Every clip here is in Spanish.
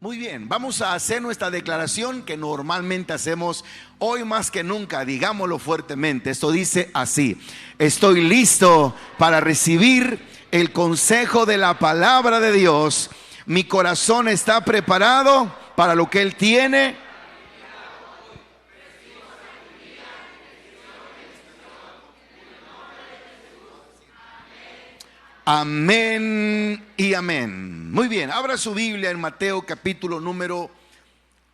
Muy bien, vamos a hacer nuestra declaración que normalmente hacemos hoy más que nunca. Digámoslo fuertemente. Esto dice así: estoy listo para recibir el consejo de la palabra de Dios. Mi corazón está preparado para lo que Él tiene. Amén y amén. Muy bien, abra su Biblia en Mateo capítulo número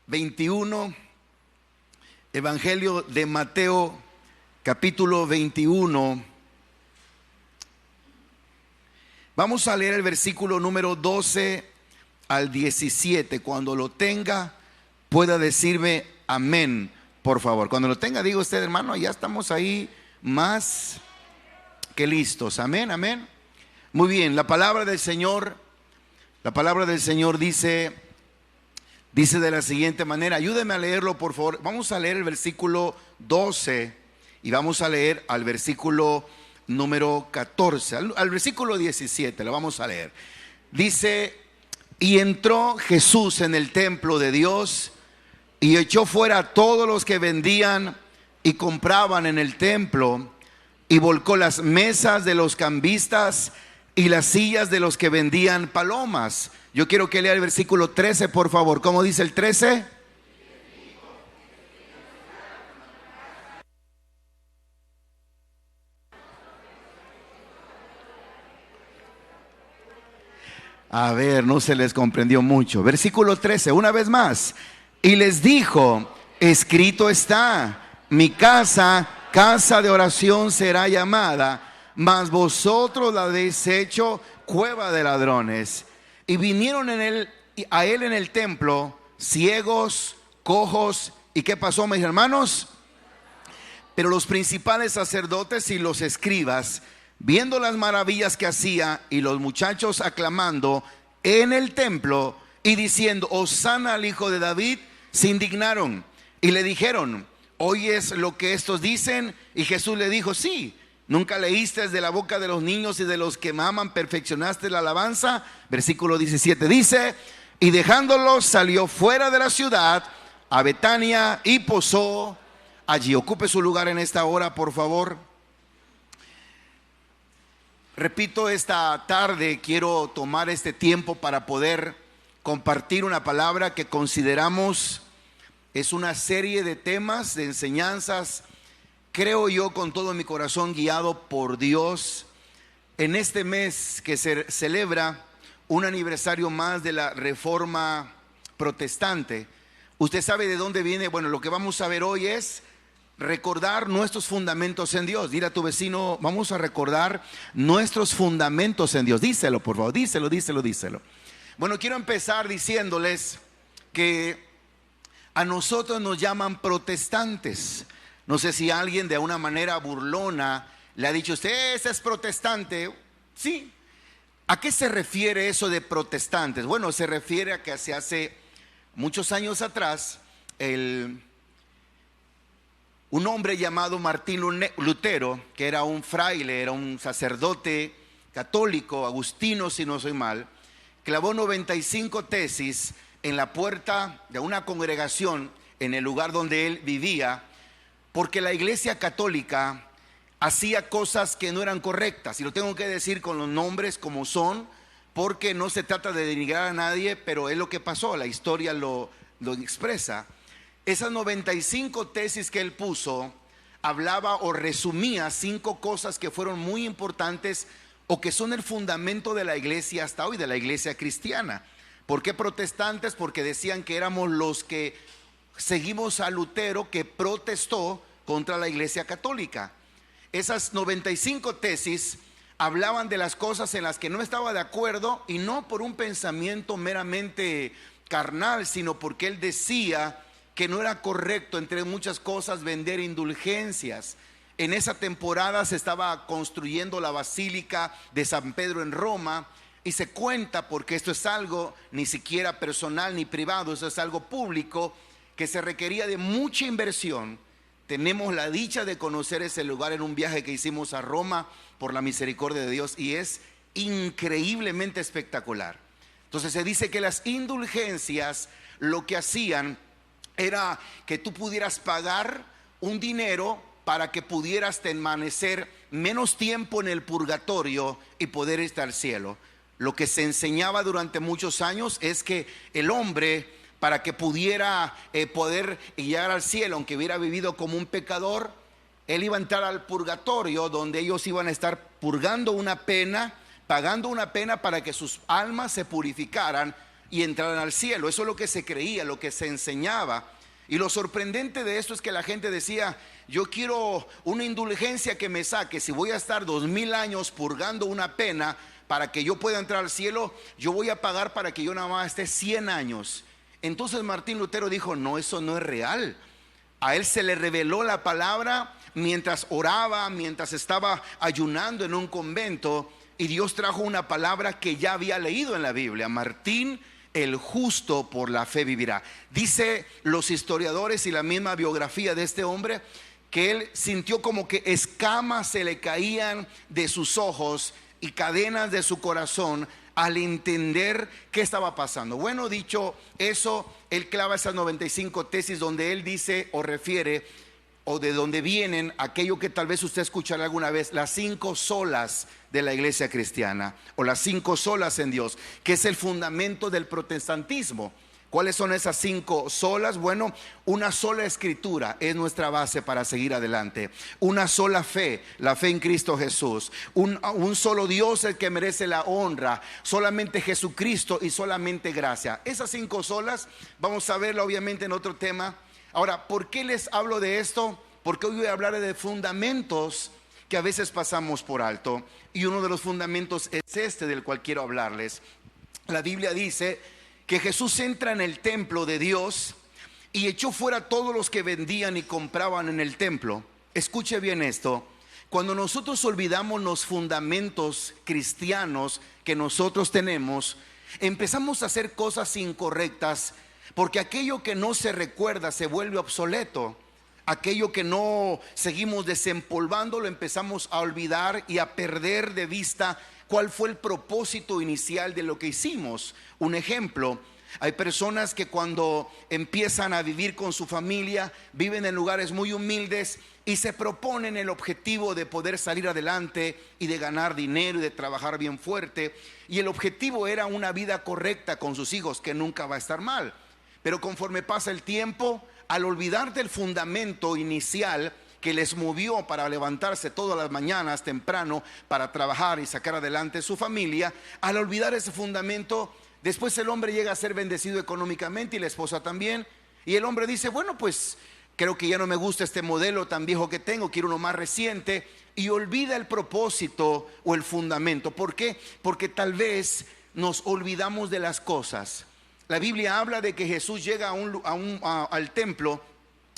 21. Evangelio de Mateo capítulo 21. Vamos a leer el versículo número 12 al 17. Cuando lo tenga, pueda decirme amén, por favor. Cuando lo tenga, diga usted, hermano, ya estamos ahí más que listos. Amén, amén. Muy bien, la palabra del Señor dice de la siguiente manera. Ayúdeme a leerlo, por favor. Vamos a leer el versículo 12 y vamos a leer al versículo número 14, al versículo 17, lo vamos a leer. Dice: y entró Jesús en el templo de Dios y echó fuera a todos los que vendían y compraban en el templo, y volcó las mesas de los cambistas y las sillas de los que vendían palomas. Yo quiero que lea el versículo 13, por favor. ¿Cómo dice el 13? A ver, no se les comprendió mucho. Versículo 13, una vez más. Y les dijo: escrito está, mi casa, casa de oración será llamada, mas vosotros la habéis hecho cueva de ladrones. Y vinieron a él en el templo ciegos, cojos. ¿Y qué pasó, mis hermanos? Pero los principales sacerdotes y los escribas, viendo las maravillas que hacía, y los muchachos aclamando en el templo y diciendo: Hosana al Hijo de David, se indignaron y le dijeron: ¿oyes lo que estos dicen? Y Jesús le dijo: sí. ¿Nunca leíste de la boca de los niños y de los que maman perfeccionaste la alabanza? Versículo 17 dice: y dejándolos salió fuera de la ciudad a Betania y posó allí. Ocupe su lugar en esta hora, por favor. Repito, esta tarde quiero tomar este tiempo para poder compartir una palabra que consideramos es una serie de temas, de enseñanzas, creo yo con todo mi corazón, guiado por Dios. En este mes que se celebra un aniversario más de la Reforma Protestante, usted sabe de dónde viene. Bueno, lo que vamos a ver hoy es recordar nuestros fundamentos en Dios. Dile a tu vecino: vamos a recordar nuestros fundamentos en Dios. Díselo, por favor, díselo. Bueno, quiero empezar diciéndoles que a nosotros nos llaman protestantes. No sé si alguien de una manera burlona le ha dicho: usted es protestante. Sí. ¿A qué se refiere eso de protestantes? Bueno, se refiere a que hace muchos años atrás un hombre llamado Martín Lutero, que era un fraile, era un sacerdote católico, agustino si no soy mal, clavó 95 tesis en la puerta de una congregación en el lugar donde él vivía, porque la iglesia católica hacía cosas que no eran correctas. Y lo tengo que decir con los nombres como son, porque no se trata de denigrar a nadie, pero es lo que pasó, la historia lo expresa. Esas 95 tesis que él puso hablaba o resumía 5 cosas que fueron muy importantes o que son el fundamento de la iglesia hasta hoy, de la iglesia cristiana. ¿Por qué protestantes? Porque decían que éramos los que seguimos a Lutero, que protestó contra la iglesia católica. Esas 95 tesis hablaban de las cosas en las que no estaba de acuerdo, y no por un pensamiento meramente carnal, sino porque él decía que no era correcto, entre muchas cosas, vender indulgencias. En esa temporada se estaba construyendo la Basílica de San Pedro en Roma, y se cuenta, porque esto es algo ni siquiera personal ni privado, eso es algo público, que se requería de mucha inversión. Tenemos la dicha de conocer ese lugar en un viaje que hicimos a Roma por la misericordia de Dios, y es increíblemente espectacular. Entonces se dice que las indulgencias lo que hacían era que tú pudieras pagar un dinero para que pudieras permanecer menos tiempo en el purgatorio y poder ir al cielo. Lo que se enseñaba durante muchos años es que el hombre, para que pudiera poder llegar al cielo, aunque hubiera vivido como un pecador, él iba a entrar al purgatorio, donde ellos iban a estar purgando una pena, pagando una pena para que sus almas se purificaran y entraran al cielo. Eso es lo que se creía, lo que se enseñaba. Y lo sorprendente de esto es que la gente decía: yo quiero una indulgencia que me saque. Si voy a estar 2000 años purgando una pena para que yo pueda entrar al cielo, yo voy a pagar para que yo nada más esté 100 años. Entonces Martín Lutero dijo: no, eso no es real. A él se le reveló la palabra mientras oraba, mientras estaba ayunando en un convento, y Dios trajo una palabra que ya había leído en la Biblia: Martín, el justo por la fe vivirá. Dice los historiadores y la misma biografía de este hombre que él sintió como que escamas se le caían de sus ojos y cadenas de su corazón al entender qué estaba pasando. Bueno, dicho eso, él clava esas 95 tesis donde él dice o refiere, o de donde vienen aquello que tal vez usted escuchará alguna vez, las 5 solas de la iglesia cristiana, o las 5 solas en Dios, que es el fundamento del protestantismo. ¿Cuáles son esas 5 solas? Bueno, una sola escritura es nuestra base para seguir adelante. Una sola fe, la fe en Cristo Jesús. Un solo Dios el que merece la honra. Solamente Jesucristo y solamente gracia. Esas 5 solas vamos a verla obviamente en otro tema. Ahora, ¿por qué les hablo de esto? Porque hoy voy a hablar de fundamentos que a veces pasamos por alto. Y uno de los fundamentos es este del cual quiero hablarles. La Biblia dice que Jesús entra en el templo de Dios y echó fuera a todos los que vendían y compraban en el templo. Escuche bien esto: cuando nosotros olvidamos los fundamentos cristianos que nosotros tenemos, empezamos a hacer cosas incorrectas, porque aquello que no se recuerda se vuelve obsoleto. Aquello que no seguimos desempolvando lo empezamos a olvidar y a perder de vista cuál fue el propósito inicial de lo que hicimos. Un ejemplo: hay personas que cuando empiezan a vivir con su familia, viven en lugares muy humildes y se proponen el objetivo de poder salir adelante y de ganar dinero y de trabajar bien fuerte. Y el objetivo era una vida correcta con sus hijos, que nunca va a estar mal. Pero conforme pasa el tiempo, al olvidar del fundamento inicial que les movió para levantarse todas las mañanas temprano para trabajar y sacar adelante su familia, al olvidar ese fundamento, después el hombre llega a ser bendecido económicamente y la esposa también, y el hombre dice: bueno, pues creo que ya no me gusta este modelo tan viejo que tengo, quiero uno más reciente, y olvida el propósito o el fundamento. ¿Por qué? Porque tal vez nos olvidamos de las cosas. La Biblia habla de que Jesús llega al templo,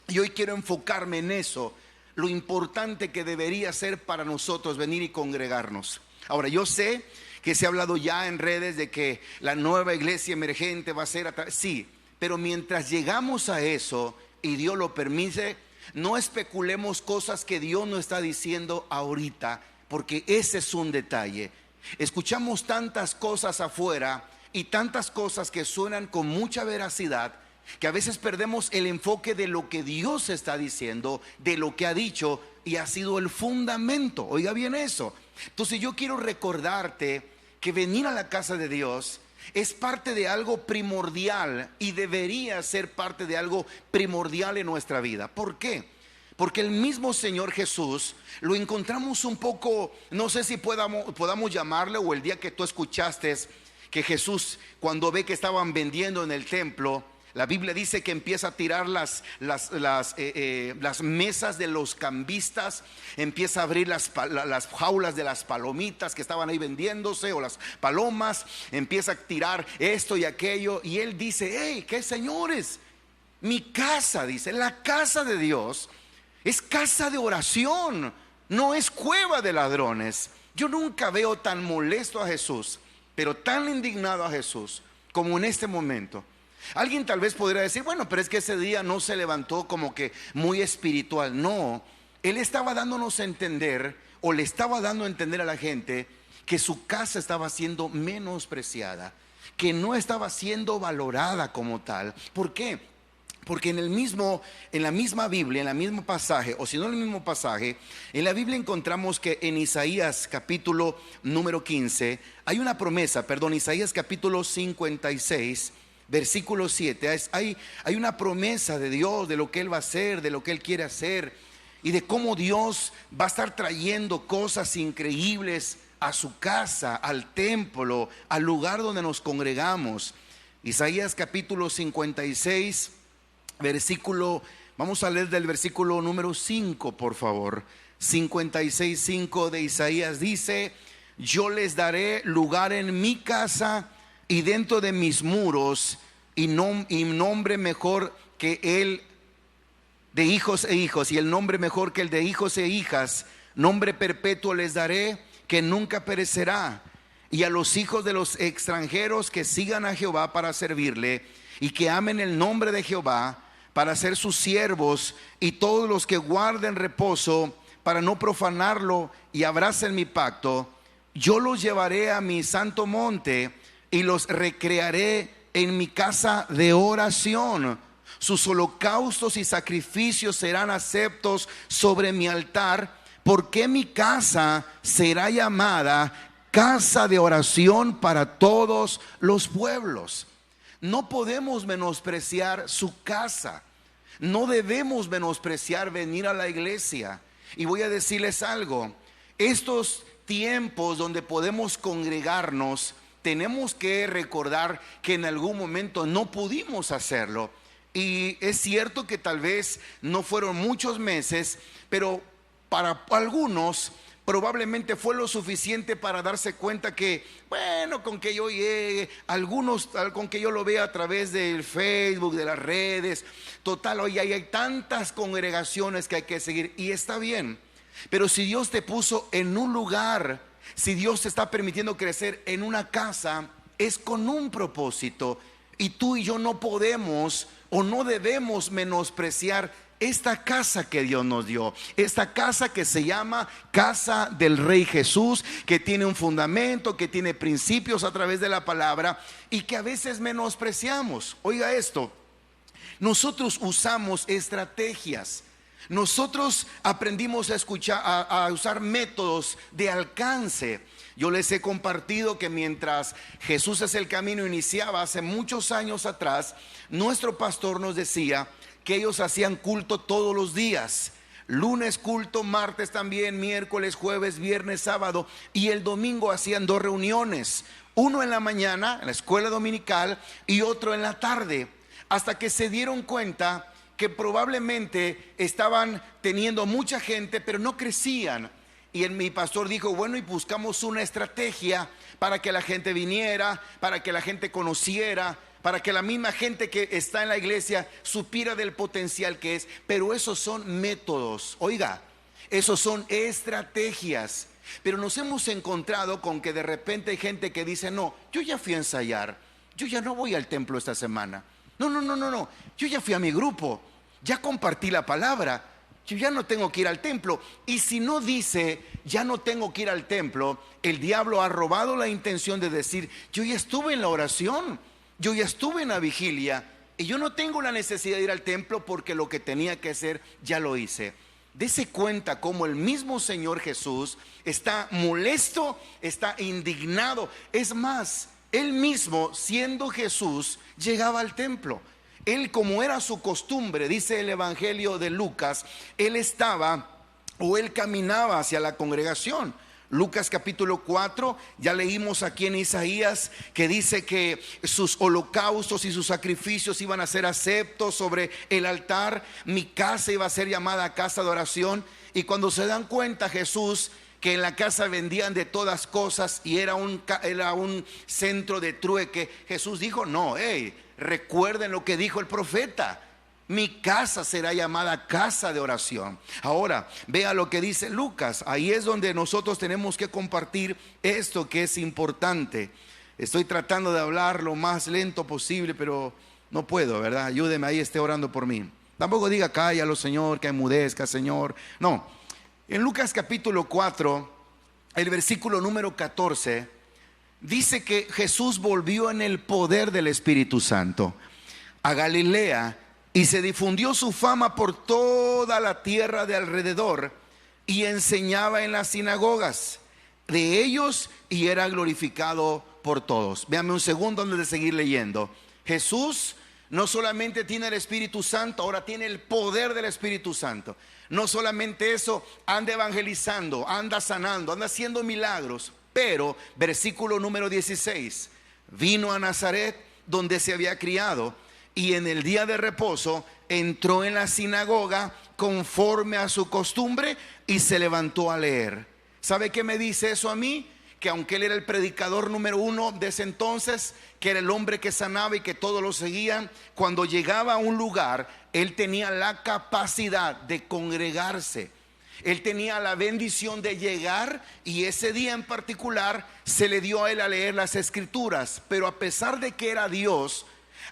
y hoy quiero enfocarme en eso, lo importante que debería ser para nosotros venir y congregarnos. Ahora, yo sé que se ha hablado ya en redes de que la nueva iglesia emergente va a ser sí, pero mientras llegamos a eso y Dios lo permite, no especulemos cosas que Dios no está diciendo ahorita, porque ese es un detalle. Escuchamos tantas cosas afuera y tantas cosas que suenan con mucha veracidad, que a veces perdemos el enfoque de lo que Dios está diciendo, de lo que ha dicho y ha sido el fundamento. Oiga bien eso. Entonces yo quiero recordarte que venir a la casa de Dios es parte de algo primordial y debería ser parte de algo primordial en nuestra vida. ¿Por qué? Porque el mismo Señor Jesús lo encontramos un poco, no sé si podamos llamarle, o el día que tú escuchaste que Jesús, cuando ve que estaban vendiendo en el templo, la Biblia dice que empieza a tirar las mesas de los cambistas, empieza a abrir las jaulas de las palomitas que estaban ahí vendiéndose, o las palomas, empieza a tirar esto y aquello, y él dice: hey, ¿qué señores? Mi casa, dice, la casa de Dios es casa de oración, no es cueva de ladrones. Yo nunca veo tan molesto a Jesús, pero tan indignado a Jesús como en este momento. Alguien tal vez podría decir: bueno, pero es que ese día no se levantó como que muy espiritual. No, él estaba dándonos a entender, o le estaba dando a entender a la gente, que su casa estaba siendo menospreciada. que no estaba siendo valorada como tal. ¿Por qué? Porque en la misma Biblia, en el mismo pasaje, o si no en el mismo pasaje, en la Biblia encontramos que en Isaías capítulo número 15, hay una promesa, Isaías capítulo 56, versículo 7, hay una promesa de Dios, de lo que Él va a hacer, de lo que Él quiere hacer, y de cómo Dios va a estar trayendo cosas increíbles a su casa, al templo, al lugar donde nos congregamos. Isaías capítulo 56, versículo, vamos a leer del versículo número 5, por favor. 56:5 de Isaías dice: yo les daré lugar en mi casa y dentro de mis muros, y nombre mejor que el de hijos e hijos, y el nombre mejor que el de hijos e hijas, nombre perpetuo les daré, que nunca perecerá. Y a los hijos de los extranjeros que sigan a Jehová para servirle, y que amen el nombre de Jehová para ser sus siervos, y todos los que guarden reposo para no profanarlo y abracen mi pacto, yo los llevaré a mi santo monte y los recrearé en mi casa de oración. Sus holocaustos y sacrificios serán aceptos sobre mi altar, porque mi casa será llamada casa de oración para todos los pueblos. No podemos menospreciar su casa. No debemos menospreciar venir a la iglesia. Y voy a decirles algo: estos tiempos donde podemos congregarnos, tenemos que recordar que en algún momento no pudimos hacerlo. Y es cierto que tal vez no fueron muchos meses, pero para algunos probablemente fue lo suficiente para darse cuenta que, bueno, con que yo llegue, algunos con que yo lo vea a través del Facebook, de las redes, total, hoy hay tantas congregaciones que hay que seguir, y está bien. Pero si Dios te puso en un lugar, si Dios te está permitiendo crecer en una casa, es con un propósito, y tú y yo no podemos o no debemos menospreciar esta casa que Dios nos dio, esta casa que se llama casa del Rey Jesús, que tiene un fundamento, que tiene principios a través de la palabra, y que a veces menospreciamos. Oiga esto: nosotros usamos estrategias, nosotros aprendimos a escuchar, a usar métodos de alcance. Yo les he compartido que mientras Jesús es el camino iniciaba hace muchos años atrás, nuestro pastor nos decía que ellos hacían culto todos los días. Lunes culto, martes también, miércoles, jueves, viernes, sábado, y el domingo hacían 2 reuniones, uno en la mañana en la escuela dominical y otro en la tarde, hasta que se dieron cuenta que probablemente estaban teniendo mucha gente pero no crecían. Y mi pastor dijo: bueno, y buscamos una estrategia para que la gente viniera, para que la gente conociera, para que la misma gente que está en la iglesia supiera del potencial que es. Pero esos son métodos, oiga, esos son estrategias. Pero nos hemos encontrado con que de repente hay gente que dice: no, yo ya fui a ensayar, yo ya no voy al templo esta semana. No, yo ya fui a mi grupo, ya compartí la palabra, yo ya no tengo que ir al templo. Y si no dice ya no tengo que ir al templo, el diablo ha robado la intención de decir: yo ya estuve en la oración, yo ya estuve en la vigilia, y yo no tengo la necesidad de ir al templo porque lo que tenía que hacer ya lo hice. Dese cuenta cómo el mismo Señor Jesús está molesto, está indignado. Es más, Él mismo, siendo Jesús, llegaba al templo. Él, como era su costumbre, dice el Evangelio de Lucas, él caminaba hacia la congregación. Lucas capítulo 4, ya leímos aquí en Isaías que dice que sus holocaustos y sus sacrificios iban a ser aceptos sobre el altar. Mi casa iba a ser llamada casa de oración. Y cuando se dan cuenta Jesús que en la casa vendían de todas cosas y era un centro de trueque, Jesús dijo: no, recuerden lo que dijo el profeta: mi casa será llamada casa de oración. Ahora, vea lo que dice Lucas. Ahí es donde nosotros tenemos que compartir esto que es importante. Estoy tratando de hablar lo más lento posible, pero no puedo, ¿verdad? Ayúdeme ahí, esté orando por mí. Tampoco diga: cállalo, Señor, que enmudezca, Señor. No. En Lucas capítulo 4, el versículo número 14, dice que Jesús volvió en el poder del Espíritu Santo a Galilea y se difundió su fama por toda la tierra de alrededor y enseñaba en las sinagogas de ellos y era glorificado por todos. Véanme un segundo antes de seguir leyendo. Jesús no solamente tiene el Espíritu Santo, ahora tiene el poder del Espíritu Santo. No solamente eso, anda evangelizando, anda sanando, anda haciendo milagros. Pero, versículo número 16, vino a Nazaret donde se había criado y en el día de reposo entró en la sinagoga conforme a su costumbre y se levantó a leer. ¿Sabe qué me dice eso a mí? Que aunque él era el predicador número uno de ese entonces, que era el hombre que sanaba y que todos lo seguían, cuando llegaba a un lugar, él tenía la capacidad de congregarse. Él tenía la bendición de llegar y ese día en particular se le dio a él a leer las escrituras. Pero a pesar de que era Dios,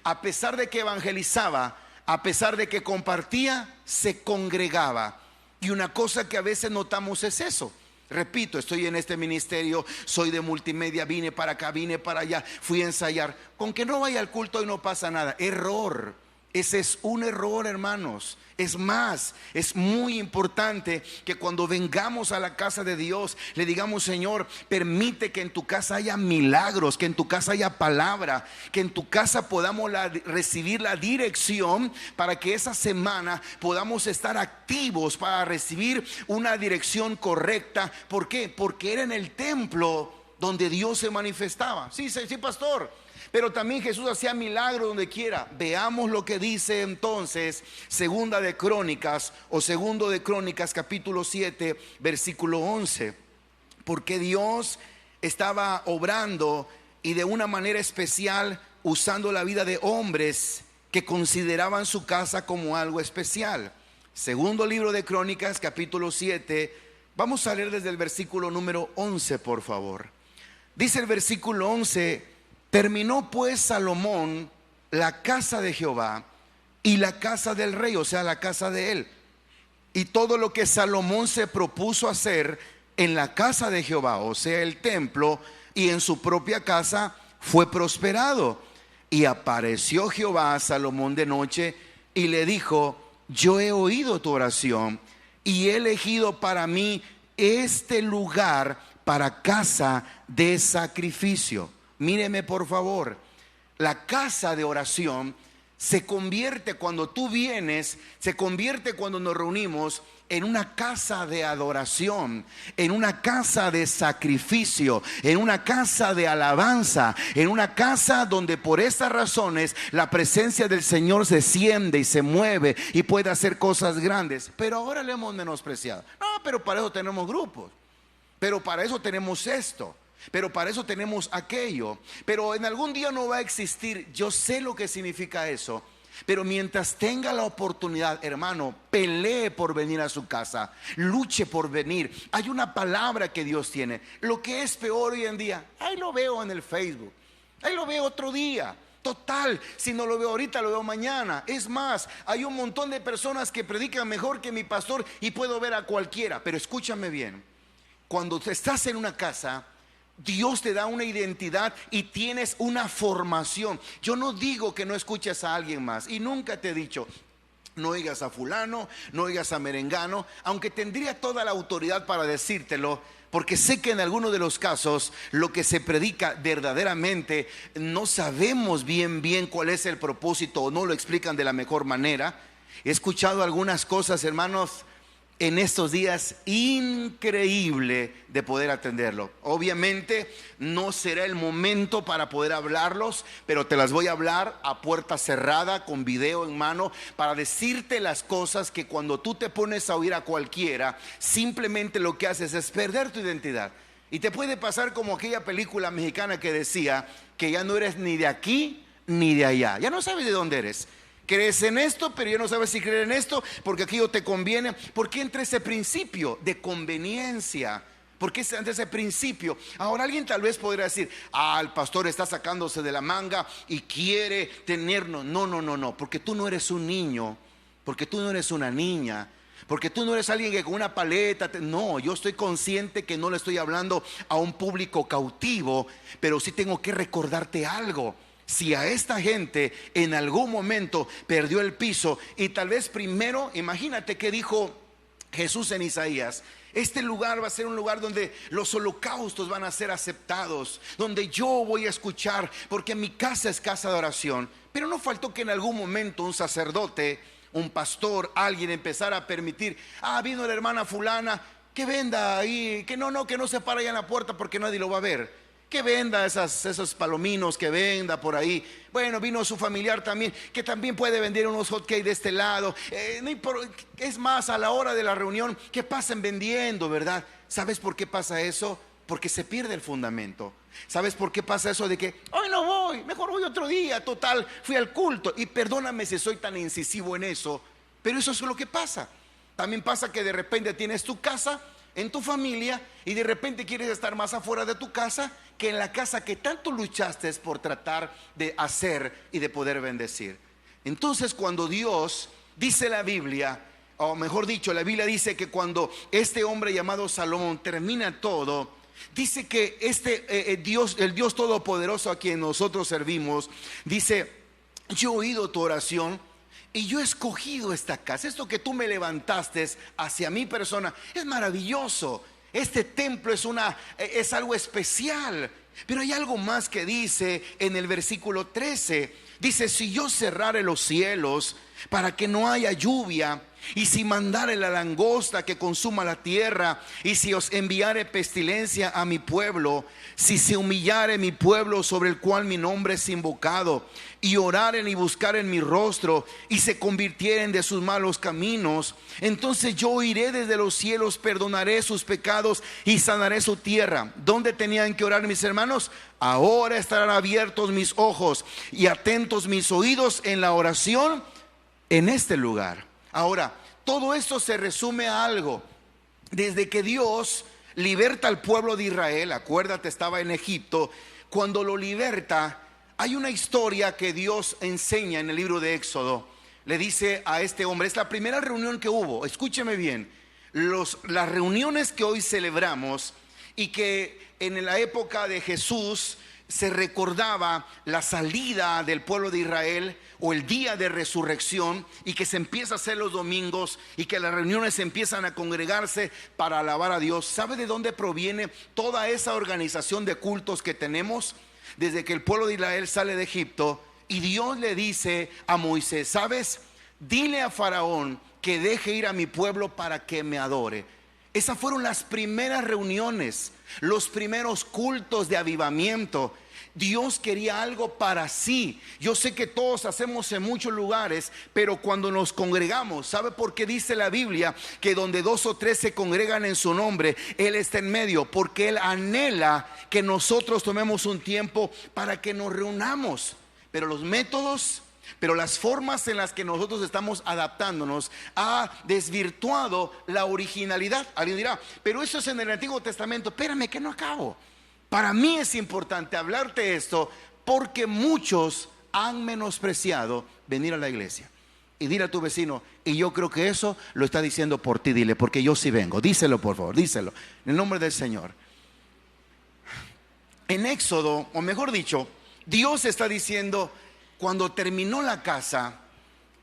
a pesar de que evangelizaba, a pesar de que compartía, se congregaba. Y una cosa que a veces notamos es eso. Repito, estoy en este ministerio, soy de multimedia, vine para acá, vine para allá, fui a ensayar. Con que no vaya al culto y no pasa nada. Error. Ese es un error, hermanos. Es más, es muy importante que cuando vengamos a la casa de Dios le digamos: Señor, permite que en tu casa haya milagros, que en tu casa haya palabra, que en tu casa podamos recibir la dirección para que esa semana podamos estar activos para recibir una dirección correcta. ¿Por qué? Porque era en el templo donde Dios se manifestaba. Sí, sí, pastor. Pero también Jesús hacía milagros donde quiera. Veamos lo que dice entonces Segunda de Crónicas o Segundo de Crónicas capítulo 7 versículo 11. Porque Dios estaba obrando y de una manera especial usando la vida de hombres que consideraban su casa como algo especial. Segundo libro de Crónicas capítulo 7. Vamos a leer desde el versículo número 11, por favor. Dice el versículo 11: terminó pues Salomón la casa de Jehová y la casa del rey, o sea, la casa de él. Y todo lo que Salomón se propuso hacer en la casa de Jehová, o sea, el templo, y en su propia casa, fue prosperado. Y apareció Jehová a Salomón de noche y le dijo: yo he oído tu oración y he elegido para mí este lugar para casa de sacrificio. Míreme por favor, la casa de oración se convierte cuando tú vienes, se convierte cuando nos reunimos en una casa de adoración, en una casa de sacrificio, en una casa de alabanza, en una casa donde por estas razones la presencia del Señor se siente y se mueve y puede hacer cosas grandes. Pero ahora le hemos menospreciado. No, pero para eso tenemos grupos, pero para eso tenemos esto, pero para eso tenemos aquello, pero en algún día no va a existir. Yo sé lo que significa eso, pero mientras tenga la oportunidad, hermano, pelee por venir a su casa, luche por venir. Hay una palabra que Dios tiene. Lo que es peor hoy en día, ahí lo veo en el Facebook, ahí lo veo otro día. Total, si no lo veo ahorita, lo veo mañana. Es más, hay un montón de personas que predican mejor que mi pastor y puedo ver a cualquiera. Pero escúchame bien, cuando estás en una casa, Dios te da una identidad y tienes una formación. Yo no digo que no escuches a alguien más, y nunca te he dicho no oigas a fulano, no oigas a merengano, aunque tendría toda la autoridad para decírtelo, porque sé que en algunos de los casos lo que se predica verdaderamente no sabemos bien cuál es el propósito o no lo explican de la mejor manera. He escuchado algunas cosas, hermanos, en estos días, increíble de poder atenderlo. Obviamente no será el momento para poder hablarlos, pero te las voy a hablar a puerta cerrada, con video en mano, para decirte las cosas que cuando tú te pones a oír a cualquiera, simplemente lo que haces es perder tu identidad. Y te puede pasar como aquella película mexicana que decía que ya no eres ni de aquí ni de allá, ya no sabes de dónde eres. Crees en esto, pero ya no sabes si creer en esto, porque aquello te conviene. ¿Por qué entra ese principio de conveniencia? ¿Por qué entra ese principio? Ahora alguien tal vez podría decir: el pastor está sacándose de la manga y quiere tenernos. No, porque tú no eres un niño, porque tú no eres una niña, Porque tú no eres alguien que con una paleta, no, yo estoy consciente que no le estoy hablando a un público cautivo, pero sí tengo que recordarte algo. Si a esta gente en algún momento perdió el piso, y tal vez primero, imagínate que dijo Jesús en Isaías: este lugar va a ser un lugar donde los holocaustos van a ser aceptados, donde yo voy a escuchar, porque mi casa es casa de oración. Pero no faltó que en algún momento un sacerdote, un pastor, alguien empezara a permitir: vino la hermana fulana, que venda ahí, que no se para allá en la puerta porque nadie lo va a ver. Que venda esos palominos, que venda por ahí. Bueno, vino su familiar también, que también puede vender unos hot cakes de este lado. Es más, a la hora de la reunión, que pasen vendiendo, ¿verdad? ¿Sabes por qué pasa eso? Porque se pierde el fundamento. ¿Sabes por qué pasa eso de que hoy no voy, mejor voy otro día, total, fui al culto? Y perdóname si soy tan incisivo en eso, pero eso es lo que pasa. También pasa que de repente tienes tu casa, en tu familia, y de repente quieres estar más afuera de tu casa que en la casa que tanto luchaste por tratar de hacer y de poder bendecir. Entonces, cuando Dios, dice la Biblia, o mejor dicho, la Biblia dice que cuando este hombre llamado Salomón termina todo, dice que Dios, el Dios Todopoderoso a quien nosotros servimos, dice: yo he oído tu oración y yo he escogido esta casa. Esto que tú me levantaste hacia mi persona es maravilloso. Este templo es algo especial. Pero hay algo más que dice en el versículo 13. Dice: si yo cerrare los cielos para que no haya lluvia, y si mandare la langosta que consuma la tierra, y si os enviare pestilencia a mi pueblo, si se humillare mi pueblo sobre el cual mi nombre es invocado, y oraren y buscaren mi rostro, y se convirtieren de sus malos caminos, entonces yo iré desde los cielos, perdonaré sus pecados y sanaré su tierra. ¿Dónde tenían que orar, mis hermanos? Ahora estarán abiertos mis ojos y atentos mis oídos en la oración en este lugar. Ahora, todo esto se resume a algo. Desde que Dios liberta al pueblo de Israel, acuérdate, estaba en Egipto, cuando lo liberta, hay una historia que Dios enseña en el libro de Éxodo. Le dice a este hombre, es la primera reunión que hubo, escúcheme bien, las reuniones que hoy celebramos y que en la época de Jesús se recordaba la salida del pueblo de Israel o el día de resurrección, y que se empieza a hacer los domingos y que las reuniones empiezan a congregarse para alabar a Dios. ¿Sabe de dónde proviene toda esa organización de cultos que tenemos? Desde que el pueblo de Israel sale de Egipto y Dios le dice a Moisés: ¿sabes? Dile a Faraón que deje ir a mi pueblo para que me adore. Esas fueron las primeras reuniones, los primeros cultos de avivamiento. Dios quería algo para sí. Yo sé que todos hacemos en muchos lugares, pero cuando nos congregamos, ¿sabe por qué dice la Biblia que donde 2 o 3 se congregan en su nombre, Él está en medio? Porque Él anhela que nosotros tomemos un tiempo para que nos reunamos. Pero los métodos, pero las formas en las que nosotros estamos adaptándonos ha desvirtuado la originalidad. Alguien dirá: pero eso es en el Antiguo Testamento. Espérame que no acabo. Para mí es importante hablarte esto, porque muchos han menospreciado venir a la iglesia. Y dile a tu vecino: y yo creo que eso lo está diciendo por ti. Dile: porque yo sí vengo. Díselo, por favor, díselo en el nombre del Señor. En Éxodo, o mejor dicho, Dios está diciendo: cuando terminó la casa,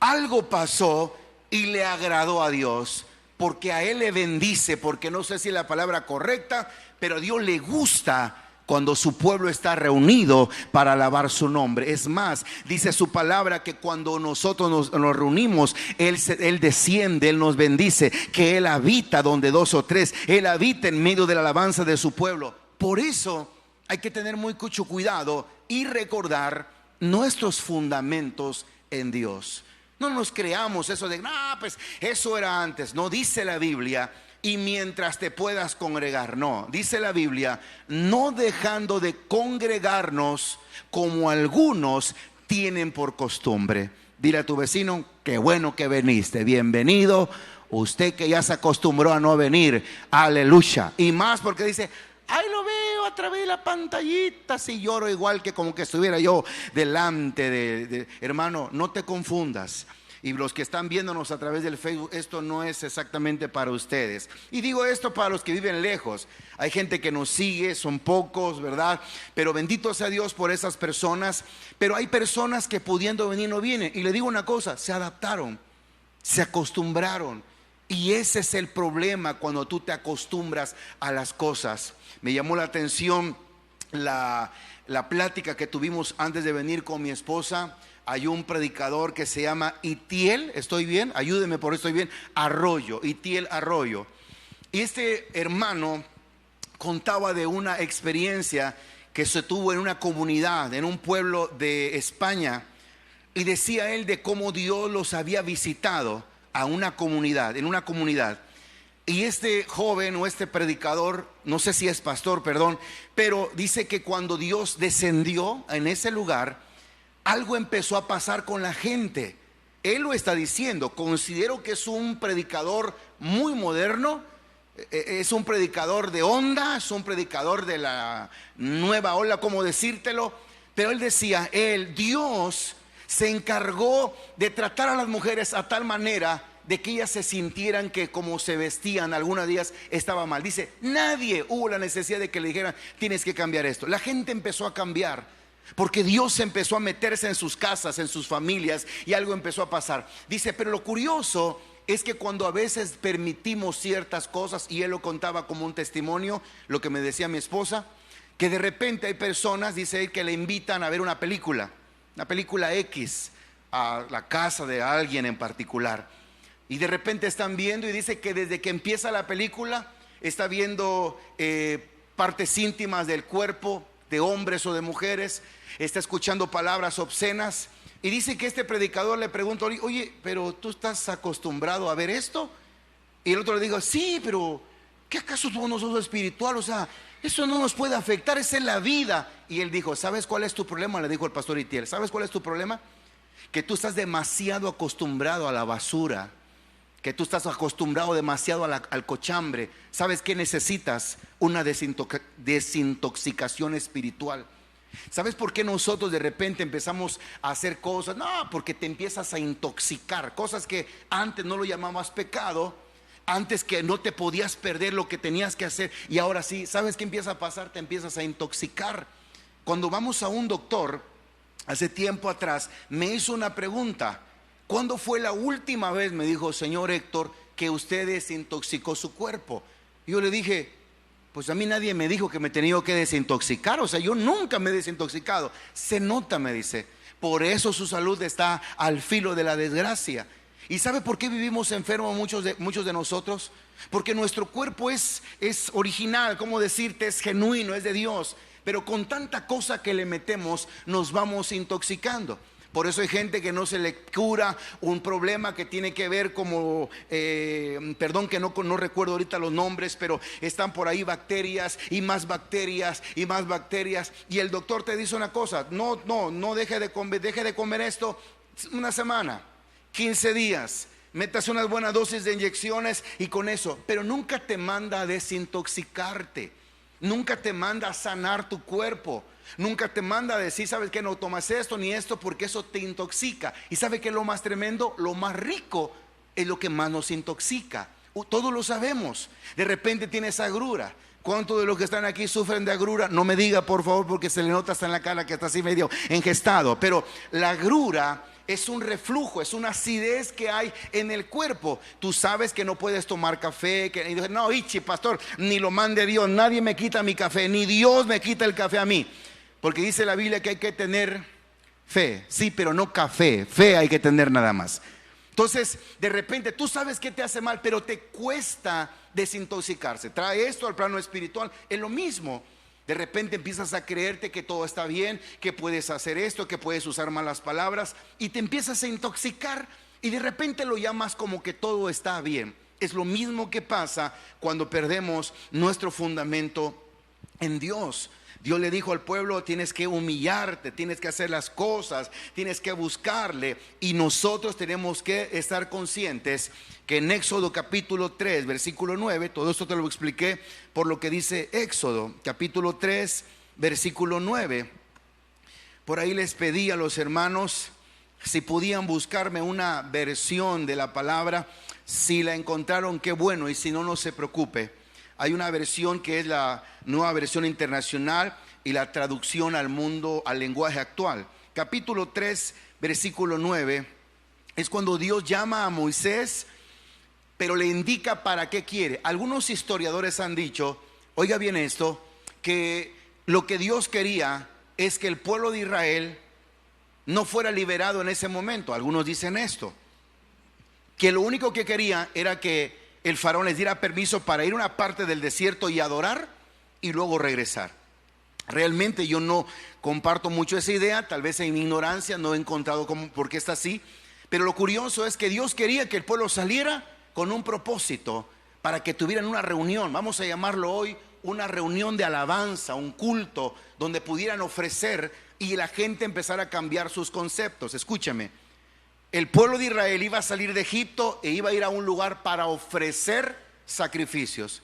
algo pasó y le agradó a Dios, porque a Él le bendice, porque no sé si es la palabra correcta, pero a Dios le gusta cuando su pueblo está reunido para alabar su nombre. Es más, dice su palabra que cuando nosotros nos reunimos, Él desciende, Él nos bendice, que Él habita donde 2 o 3, Él habita en medio de la alabanza de su pueblo. Por eso hay que tener mucho cuidado y recordar nuestros fundamentos en Dios. No nos creamos eso de: no, pues eso era antes. No, dice la Biblia: y mientras te puedas congregar. No, dice la Biblia: no dejando de congregarnos como algunos tienen por costumbre. Dile a tu vecino: qué bueno que viniste, bienvenido. Usted que ya se acostumbró a no venir, aleluya. Y más porque dice: ahí lo veo a través de la pantallita, si lloro igual que como que estuviera yo delante de. Hermano, no te confundas. Y los que están viéndonos a través del Facebook, esto no es exactamente para ustedes. Y digo esto para los que viven lejos. Hay gente que nos sigue, son pocos, ¿verdad? Pero bendito sea Dios por esas personas. Pero hay personas que pudiendo venir no vienen. Y le digo una cosa, se adaptaron, se acostumbraron. Y ese es el problema cuando tú te acostumbras a las cosas. Me llamó la atención la plática que tuvimos antes de venir con mi esposa. Hay un predicador que se llama Itiel, ¿estoy bien? Ayúdeme por estoy bien. Arroyo, Itiel Arroyo. Y este hermano contaba de una experiencia que se tuvo en una comunidad, en un pueblo de España. Y decía él de cómo Dios los había visitado a una comunidad, en una comunidad. Y este joven o este predicador, no sé si es pastor, perdón, pero dice que cuando Dios descendió en ese lugar, algo empezó a pasar con la gente. Él lo está diciendo. Considero que es un predicador muy moderno. Es un predicador de onda, es un predicador de la nueva ola, como decírtelo. Pero él decía, Dios se encargó de tratar a las mujeres a tal manera de que ellas se sintieran que como se vestían algunos días estaba mal. Dice, nadie hubo la necesidad de que le dijeran, tienes que cambiar esto. La gente empezó a cambiar. Porque Dios empezó a meterse en sus casas, en sus familias, y algo empezó a pasar. Dice, pero lo curioso es que cuando a veces permitimos ciertas cosas, y él lo contaba como un testimonio, lo que me decía mi esposa, que de repente hay personas, dice él, que le invitan a ver una película X, a la casa de alguien en particular. Y de repente están viendo y dice que desde que empieza la película, está viendo partes íntimas del cuerpo de hombres o de mujeres, está escuchando palabras obscenas. Y dice que este predicador le pregunta, oye, pero tú estás acostumbrado a ver esto. Y el otro le dijo, sí, pero ¿qué acaso tú no sos espiritual? O sea, eso no nos puede afectar, esa es la vida. Y él dijo, ¿sabes cuál es tu problema? Le dijo el pastor Itiel, ¿sabes cuál es tu problema? Que tú estás demasiado acostumbrado a la basura, que tú estás acostumbrado demasiado al cochambre. ¿Sabes qué necesitas? Una desintoxicación espiritual. ¿Sabes por qué nosotros de repente empezamos a hacer cosas? No, porque te empiezas a intoxicar. Cosas que antes no lo llamabas pecado, antes que no te podías perder lo que tenías que hacer, y ahora sí. ¿Sabes qué empieza a pasar? Te empiezas a intoxicar. Cuando vamos a un doctor, hace tiempo atrás, me hizo una pregunta. ¿Cuándo fue la última vez, me dijo, señor Héctor, que usted desintoxicó su cuerpo? Y yo le dije, pues a mí nadie me dijo que me tenía que desintoxicar. O sea, yo nunca me he desintoxicado. Se nota, me dice. Por eso su salud está al filo de la desgracia. ¿Y sabe por qué vivimos enfermos muchos de nosotros? Porque nuestro cuerpo es original, ¿cómo decirte? Es genuino, es de Dios. Pero con tanta cosa que le metemos, nos vamos intoxicando. Por eso hay gente que no se le cura un problema que tiene que ver como, perdón que no recuerdo ahorita los nombres, pero están por ahí bacterias y más bacterias y más bacterias. Y el doctor te dice una cosa, no deje de comer esto una semana, 15 días, metas unas buenas dosis de inyecciones y con eso. Pero nunca te manda a desintoxicarte, nunca te manda a sanar tu cuerpo. Nunca te manda a decir, sabes que no tomas esto ni esto, porque eso te intoxica. Y sabe que lo más tremendo, lo más rico es lo que más nos intoxica. Todos lo sabemos. De repente tienes agrura. ¿Cuántos de los que están aquí sufren de agrura? No me diga por favor, porque se le nota hasta en la cara que está así medio engestado. Pero la agrura es un reflujo, es una acidez que hay en el cuerpo. Tú sabes que no puedes tomar café, y dices, no, Ichi, pastor, ni lo mande Dios, nadie me quita mi café, ni Dios me quita el café a mí. Porque dice la Biblia que hay que tener fe, sí, pero no café, fe hay que tener nada más. Entonces, de repente, tú sabes que te hace mal, pero te cuesta desintoxicarse. Trae esto al plano espiritual, es lo mismo. De repente empiezas a creerte que todo está bien, que puedes hacer esto, que puedes usar malas palabras, y te empiezas a intoxicar y de repente lo llamas como que todo está bien. Es lo mismo que pasa cuando perdemos nuestro fundamento en Dios. Dios le dijo al pueblo, tienes que humillarte, tienes que hacer las cosas, tienes que buscarle. Y nosotros tenemos que estar conscientes que en Éxodo capítulo 3, versículo 9, todo esto te lo expliqué por lo que dice Éxodo capítulo 3, versículo 9. Por ahí les pedí a los hermanos Si podían buscarme una versión de la palabra, si la encontraron, qué bueno, y si no, no se preocupe. Hay una versión que es la Nueva Versión Internacional y la traducción al mundo, al lenguaje actual. Capítulo 3, versículo 9, es cuando Dios llama a Moisés, pero le indica para qué quiere. Algunos historiadores han dicho, oiga bien esto, que lo que Dios quería es que el pueblo de Israel no fuera liberado en ese momento. Algunos dicen esto, que lo único que quería era que el faraón les diera permiso para ir a una parte del desierto y adorar y luego regresar. Realmente yo no comparto mucho esa idea, tal vez en mi ignorancia no he encontrado por qué está así, pero lo curioso es que Dios quería que el pueblo saliera con un propósito, para que tuvieran una reunión, vamos a llamarlo hoy una reunión de alabanza, un culto donde pudieran ofrecer y la gente empezara a cambiar sus conceptos. Escúchame, el pueblo de Israel iba a salir de Egipto e iba a ir a un lugar para ofrecer sacrificios.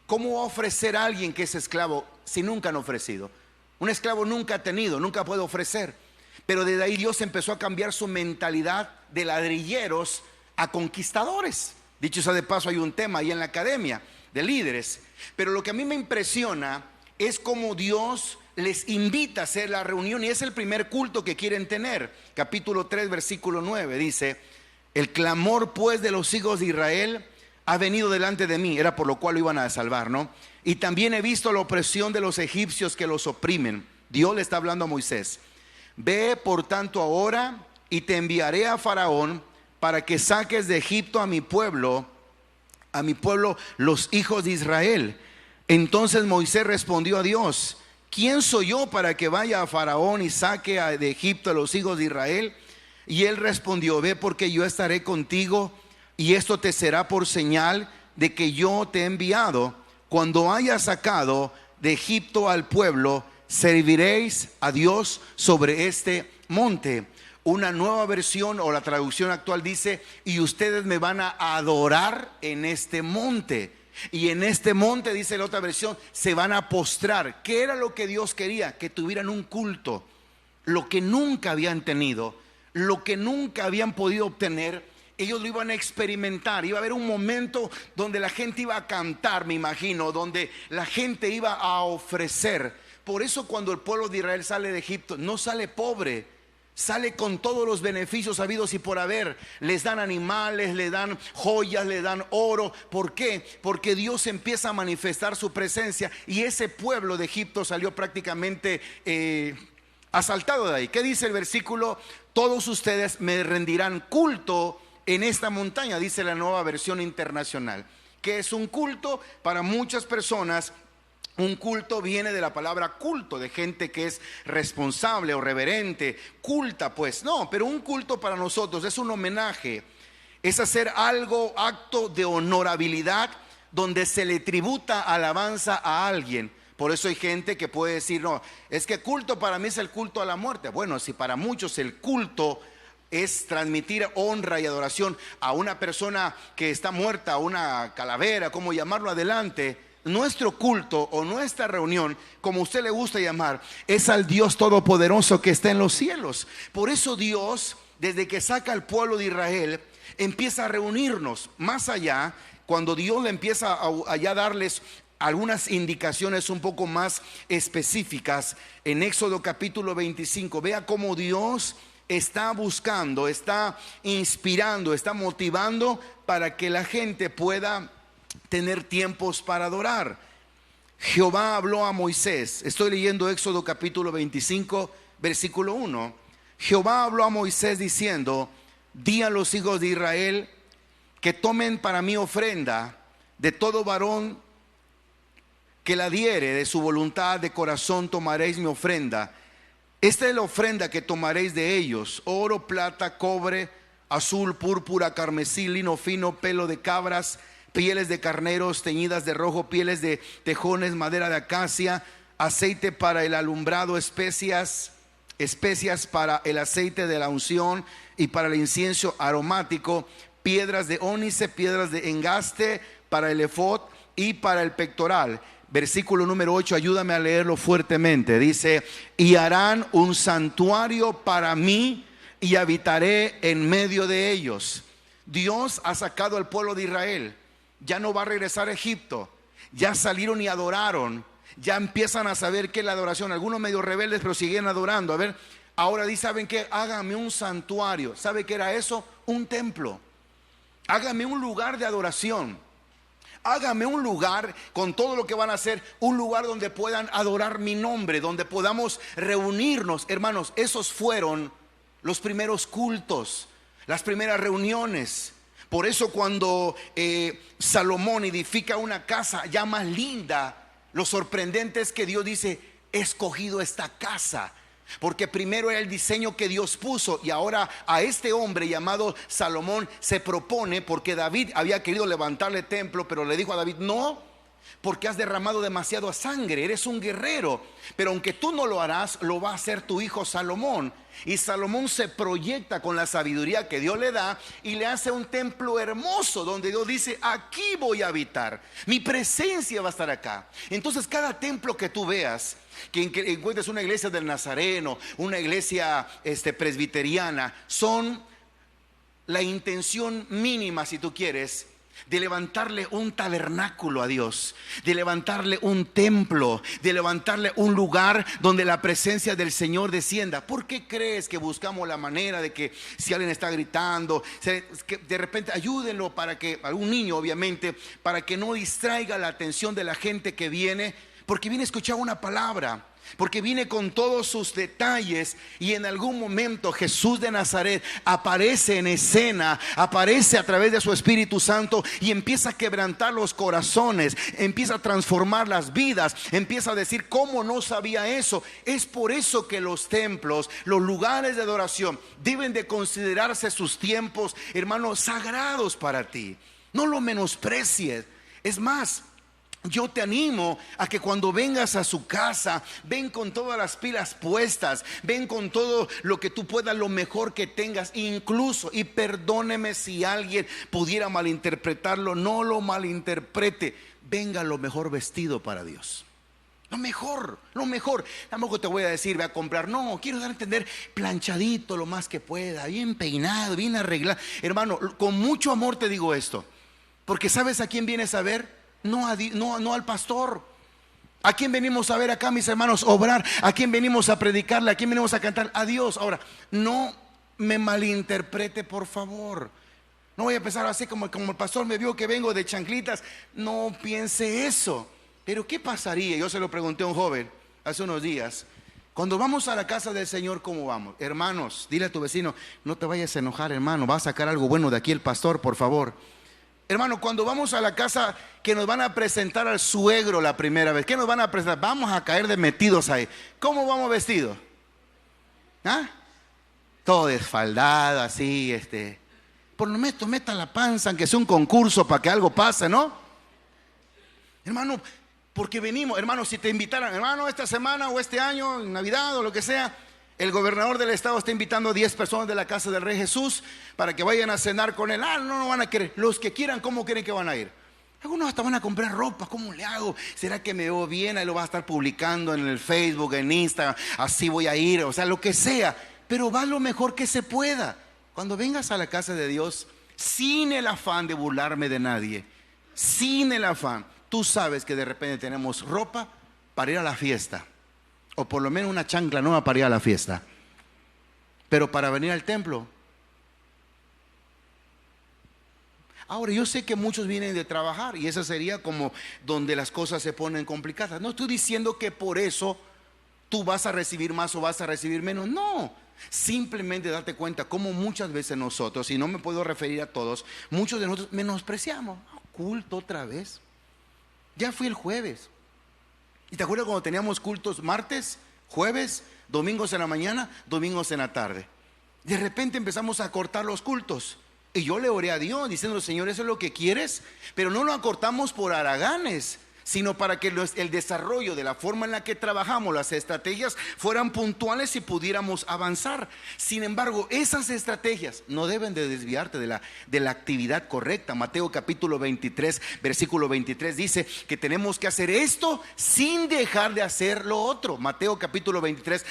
¿Cómo va a ofrecer a alguien que es esclavo si nunca han ofrecido? Un esclavo nunca ha tenido, nunca puede ofrecer. Pero desde ahí Dios empezó a cambiar su mentalidad de ladrilleros a conquistadores. Dicho sea de paso, hay un tema ahí en la academia de líderes. Pero lo que a mí me impresiona es cómo Dios les invita a hacer la reunión, y es el primer culto que quieren tener. Capítulo 3, versículo 9 dice: el clamor pues de los hijos de Israel ha venido delante de mí. Era por lo cual lo iban a salvar, ¿no? Y también he visto la opresión de los egipcios que los oprimen. Dios le está hablando a Moisés: ve por tanto ahora y te enviaré a Faraón para que saques de Egipto a mi pueblo, los hijos de Israel. Entonces Moisés respondió a Dios: ¿quién soy yo para que vaya a Faraón y saque de Egipto a los hijos de Israel? Y él respondió: ve, porque yo estaré contigo, y esto te será por señal de que yo te he enviado. Cuando hayas sacado de Egipto al pueblo, serviréis a Dios sobre este monte. Una nueva versión o la traducción actual dice: y ustedes me van a adorar en este monte. Y en este monte, dice la otra versión, se van a postrar. ¿Qué era lo que Dios quería? Que tuvieran un culto, lo que nunca habían tenido, lo que nunca habían podido obtener. Ellos lo iban a experimentar. Iba a haber un momento donde la gente iba a cantar, me imagino, donde la gente iba a ofrecer. Por eso cuando el pueblo de Israel sale de Egipto, no sale pobre, sale con todos los beneficios habidos y por haber. Les dan animales, le dan joyas, le dan oro. ¿Por qué? Porque Dios empieza a manifestar su presencia, y ese pueblo de Egipto salió prácticamente asaltado de ahí. ¿Qué dice el versículo? Todos ustedes me rendirán culto en esta montaña, dice la Nueva Versión Internacional. ¿Qué es un culto? Para muchas personas, un culto viene de la palabra culto, de gente que es responsable o reverente, culta pues. No, pero un culto para nosotros es un homenaje, es hacer algo, acto de honorabilidad, donde se le tributa alabanza a alguien. Por eso hay gente que puede decir: no, es que culto para mí es el culto a la muerte. Bueno, si para muchos el culto es transmitir honra y adoración a una persona que está muerta, a una calavera, como llamarlo adelante, nuestro culto o nuestra reunión, como usted le gusta llamar, es al Dios todopoderoso que está en los cielos. Por eso Dios, desde que saca al pueblo de Israel, empieza a reunirnos más allá. Cuando Dios le empieza a ya darles algunas indicaciones un poco más específicas en Éxodo capítulo 25, vea cómo Dios está buscando, está inspirando, está motivando para que la gente pueda tener tiempos para adorar. Jehová habló a Moisés. Estoy leyendo Éxodo capítulo 25, versículo 1. Jehová habló a Moisés diciendo: di a los hijos de Israel que tomen para mí ofrenda de todo varón que la diere de su voluntad de corazón. Tomaréis mi ofrenda. Esta es la ofrenda que tomaréis de ellos: oro, plata, cobre, azul, púrpura, carmesí, lino fino, pelo de cabras, pieles de carneros teñidas de rojo, pieles de tejones, madera de acacia, aceite para el alumbrado, especias para el aceite de la unción y para el incienso aromático, piedras de ónice, piedras de engaste para el efod y para el pectoral. Versículo número 8, ayúdame a leerlo fuertemente. Dice: y harán un santuario para mí y habitaré en medio de ellos. Dios ha sacado al pueblo de Israel. Ya no va a regresar a Egipto. Ya salieron y adoraron. Ya empiezan a saber qué es la adoración. Algunos medio rebeldes, pero siguen adorando. A ver, ahora dice, ¿saben qué? Hágame un santuario. ¿Sabe qué era eso? Un templo. Hágame un lugar de adoración. Hágame un lugar con todo lo que van a hacer, un lugar donde puedan adorar mi nombre, donde podamos reunirnos. Hermanos, esos fueron los primeros cultos, las primeras reuniones. Por eso cuando Salomón edifica una casa ya más linda, lo sorprendente es que Dios dice, he escogido esta casa. Porque primero era el diseño que Dios puso, y ahora a este hombre llamado Salomón se propone, porque David había querido levantarle templo, pero le dijo a David, no, porque has derramado demasiada sangre, eres un guerrero, pero aunque tú no lo harás, lo va a hacer tu hijo Salomón. Y Salomón se proyecta con la sabiduría que Dios le da y le hace un templo hermoso donde Dios dice, aquí voy a habitar, mi presencia va a estar acá. Entonces cada templo que tú veas, que encuentres una iglesia del Nazareno, una iglesia presbiteriana, son la intención mínima, si tú quieres, de levantarle un tabernáculo a Dios, de levantarle un templo, de levantarle un lugar donde la presencia del Señor descienda. ¿Por qué crees que buscamos la manera de que si alguien está gritando, que de repente ayúdenlo, para que, algún niño obviamente, para que no distraiga la atención de la gente que viene? Porque viene a escuchar una palabra, porque viene con todos sus detalles, y en algún momento Jesús de Nazaret aparece en escena, aparece a través de su Espíritu Santo y empieza a quebrantar los corazones, empieza a transformar las vidas, empieza a decir, ¿cómo no sabía eso? Es por eso que los templos, los lugares de adoración, deben de considerarse sus tiempos, hermanos, sagrados para ti. No lo menosprecies. Es más, yo te animo a que cuando vengas a su casa, ven con todas las pilas puestas, ven con todo lo que tú puedas, lo mejor que tengas, incluso, y perdóneme si alguien pudiera malinterpretarlo, no lo malinterprete, venga lo mejor vestido para Dios. Lo mejor, lo mejor. Tampoco te voy a decir, ve a comprar. No, quiero dar a entender, planchadito lo más que pueda, bien peinado, bien arreglado. Hermano, con mucho amor te digo esto, porque ¿sabes a quién vienes a ver? No al pastor. ¿A quién venimos a ver acá, mis hermanos? Obrar. ¿A quién venimos a predicarle? ¿A quién venimos a cantar? A Dios. Ahora, no me malinterprete, por favor. No voy a empezar así como el pastor me vio que vengo de chanclitas. No piense eso. Pero ¿qué pasaría? Yo se lo pregunté a un joven hace unos días. Cuando vamos a la casa del Señor, ¿cómo vamos? Hermanos, dile a tu vecino, no te vayas a enojar, hermano, va a sacar algo bueno de aquí el pastor, por favor. Hermano, cuando vamos a la casa que nos van a presentar al suegro la primera vez, ¿qué nos van a presentar? Vamos a caer de metidos ahí. ¿Cómo vamos vestidos? ¿Ah? Todo desfaldado, así, por lo menos meta la panza, aunque sea un concurso para que algo pase, ¿no? Hermano, porque venimos, hermano, si te invitaran, hermano, esta semana o este año, en Navidad o lo que sea, el gobernador del estado está invitando a 10 personas de la casa del Rey Jesús para que vayan a cenar con él. No van a querer. Los que quieran, ¿cómo creen que van a ir? Algunos hasta van a comprar ropa. ¿Cómo le hago? ¿Será que me veo bien? Ahí lo va a estar publicando en el Facebook, en Instagram. Así voy a ir, o sea, lo que sea. Pero va lo mejor que se pueda. Cuando vengas a la casa de Dios, sin el afán de burlarme de nadie, sin el afán, tú sabes que de repente tenemos ropa para ir a la fiesta, o por lo menos una chancla nueva para ir a la fiesta, pero para venir al templo. Ahora, yo sé que muchos vienen de trabajar y esa sería como donde las cosas se ponen complicadas. No estoy diciendo que por eso tú vas a recibir más o vas a recibir menos. No, simplemente date cuenta cómo muchas veces nosotros, y no me puedo referir a todos, muchos de nosotros menospreciamos. Culto otra vez. Ya fui el jueves. ¿Y te acuerdas cuando teníamos cultos martes, jueves, domingos en la mañana, domingos en la tarde? De repente empezamos a cortar los cultos. Y yo le oré a Dios diciendo, Señor, eso es lo que quieres. Pero no lo acortamos por haraganes, sino para que el desarrollo de la forma en la que trabajamos, las estrategias, fueran puntuales y pudiéramos avanzar. Sin embargo, esas estrategias no deben de desviarte de la actividad correcta. Mateo capítulo 23, versículo 23 dice que tenemos que hacer esto sin dejar de hacer lo otro. Mateo capítulo 23,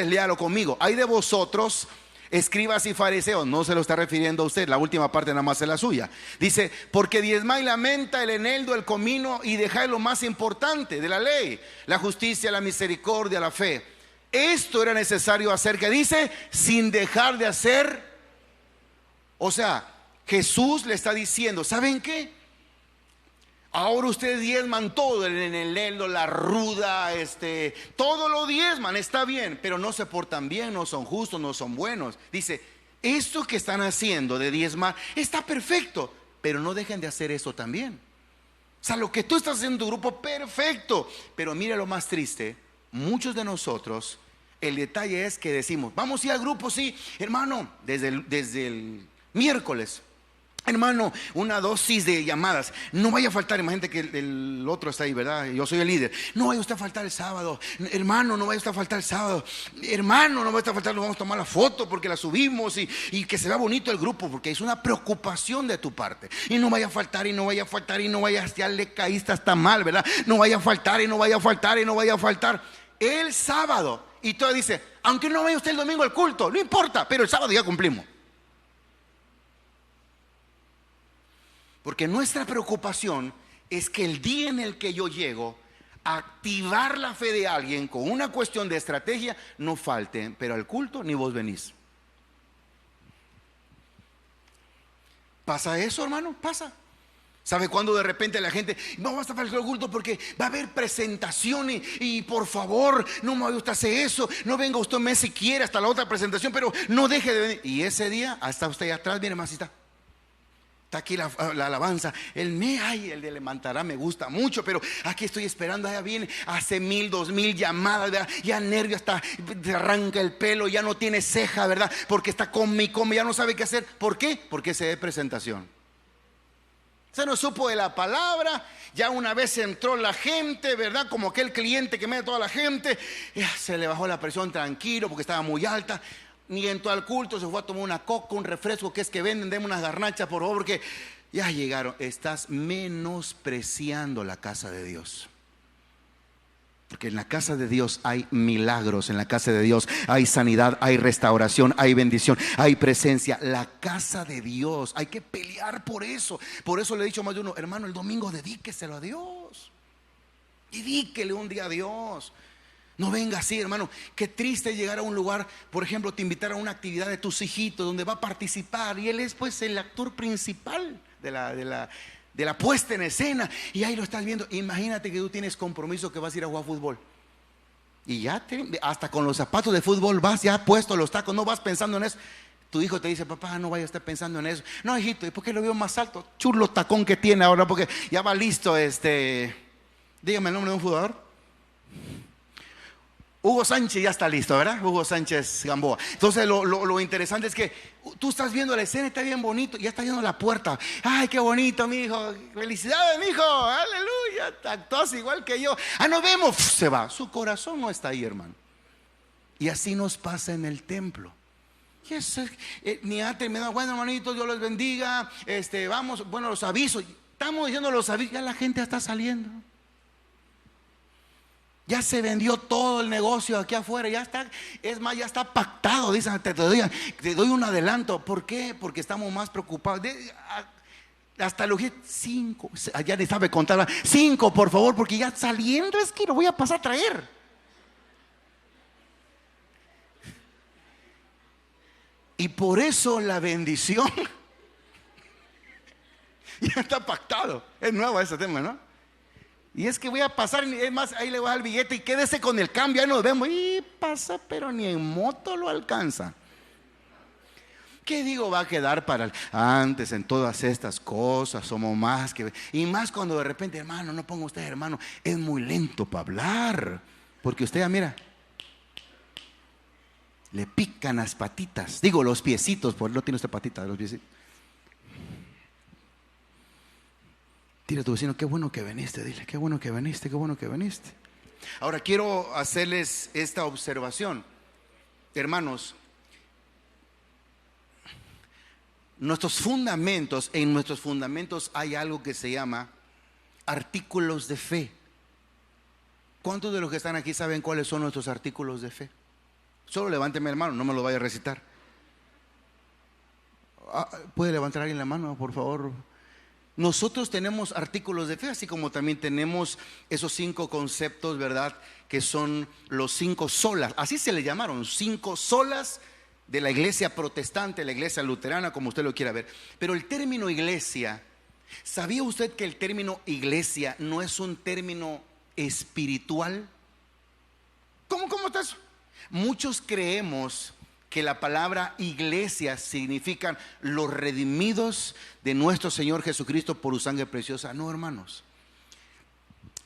léalo conmigo. Hay de vosotros escribas y fariseos, no se lo está refiriendo a usted, la última parte nada más es la suya. Dice, porque diezmáis la menta, el eneldo, el comino y dejáis lo más importante de la ley, la justicia, la misericordia, la fe. Esto era necesario hacer, que dice, sin dejar de hacer. O sea, Jesús le está diciendo, ¿saben qué? Ahora ustedes diezman todo, el eneldo, la ruda, todo lo diezman, está bien, pero no se portan bien, no son justos, no son buenos. Dice, esto que están haciendo de diezmar está perfecto, pero no dejen de hacer eso también. O sea, lo que tú estás haciendo en tu grupo, perfecto. Pero mira lo más triste, muchos de nosotros, el detalle es que decimos, vamos a ir al grupo, sí, hermano, desde el miércoles. Hermano, una dosis de llamadas. No vaya a faltar, imagínate que el otro está ahí, ¿verdad? Yo soy el líder. No vaya usted a faltar el sábado. Hermano, no vaya usted a faltar el sábado. Hermano, no vaya usted a faltar, nos vamos a tomar la foto porque la subimos y que se vea bonito el grupo, porque es una preocupación de tu parte. Y no vaya a faltar, y no vaya a faltar, y no vaya a, ya le caíste hasta mal, ¿verdad? No vaya a faltar, y no vaya a faltar, y no vaya a faltar. El sábado, y todo dice, aunque no vaya usted el domingo al culto, no importa, pero el sábado ya cumplimos. Porque nuestra preocupación es que el día en el que yo llego a activar la fe de alguien con una cuestión de estrategia, no falte, pero al culto ni vos venís. ¿Pasa eso, hermano? Pasa. ¿Sabe cuándo de repente la gente no va a estar para el culto porque va a haber presentaciones y por favor, no me vaya usted a hacer eso, no venga usted un mes si quiere hasta la otra presentación, pero no deje de venir? Y ese día, hasta usted allá atrás, viene más y está aquí la alabanza, el de levantará me gusta mucho, pero aquí estoy esperando, allá viene, hace 1000, 2000 llamadas, ¿verdad? Ya nervio, hasta te arranca el pelo, ya no tiene ceja, ¿verdad? Porque está come y come, ya no sabe qué hacer. ¿Por qué? Porque se dé presentación. Se no supo de la palabra, ya una vez entró la gente, ¿verdad? Como aquel cliente que mete a toda la gente, ya se le bajó la presión tranquilo porque estaba muy alta. Ni entró al culto, se fue a tomar una coca, un refresco que es que venden, deme unas garnachas por favor, porque ya llegaron. Estás menospreciando la casa de Dios. Porque en la casa de Dios hay milagros, en la casa de Dios hay sanidad, hay restauración, hay bendición, hay presencia. La casa de Dios, hay que pelear por eso. Por eso le he dicho a más de uno, hermano, el domingo dedíqueselo a Dios. Dedíquele un día a Dios. No venga así, hermano. Qué triste llegar a un lugar, por ejemplo, te invitaron a una actividad de tus hijitos donde va a participar y él es pues el actor principal de la puesta en escena y ahí lo estás viendo. Imagínate que tú tienes compromiso que vas a ir a jugar fútbol y ya hasta con los zapatos de fútbol vas ya puesto los tacos, no vas pensando en eso. Tu hijo te dice, papá, no vaya a estar pensando en eso. No, hijito, ¿y por qué lo veo más alto? Chulo tacón que tiene ahora, porque ya va listo. Dígame el nombre de un jugador. Hugo Sánchez ya está listo, ¿verdad? Hugo Sánchez Gamboa. Entonces lo interesante es que tú estás viendo la escena, está bien bonito, ya está viendo la puerta. Ay, qué bonito, mi hijo. Felicidades, mi hijo. Aleluya. Actúas igual que yo. Nos vemos. Se va. Su corazón no está ahí, hermano. Y así nos pasa en el templo. Ni ha terminado. Bueno, hermanitos, Dios los bendiga. Vamos, bueno, los avisos. Estamos diciendo los avisos. Ya la gente está saliendo. Ya se vendió todo el negocio aquí afuera, ya está, es más, ya está pactado. Dicen, te doy un adelanto. ¿Por qué? Porque estamos más preocupados. Hasta los 5, ya ni sabe contar. 5, por favor, porque ya saliendo es que lo voy a pasar a traer. Y por eso la bendición ya está pactado. Es nuevo ese tema, ¿no? Y es que voy a pasar, es más, ahí le voy a dar el billete y quédese con el cambio, ahí nos vemos. Y pasa, pero ni en moto lo alcanza. ¿Qué digo va a quedar para antes en todas estas cosas? Somos más que... Y más cuando de repente, hermano, no ponga usted, hermano, es muy lento para hablar. Porque usted ya mira, le pican las patitas. Digo, los piecitos, porque no tiene usted patitas, los piecitos. Dile a tu vecino, qué bueno que viniste, dile, qué bueno que viniste, qué bueno que viniste. Ahora quiero hacerles esta observación. Hermanos, en nuestros fundamentos hay algo que se llama artículos de fe. ¿Cuántos de los que están aquí saben cuáles son nuestros artículos de fe? Solo levánteme, hermano, no me lo vaya a recitar. ¿Puede levantar alguien la mano, por favor? Nosotros tenemos artículos de fe, así como también tenemos esos 5 conceptos, ¿verdad? Que son los 5 solas, así se le llamaron, 5 solas de la iglesia protestante, la iglesia luterana, como usted lo quiera ver. Pero el término iglesia, ¿sabía usted que el término iglesia no es un término espiritual? ¿Cómo está eso? Muchos creemos que la palabra iglesia significan los redimidos de nuestro Señor Jesucristo por su sangre preciosa. No, hermanos.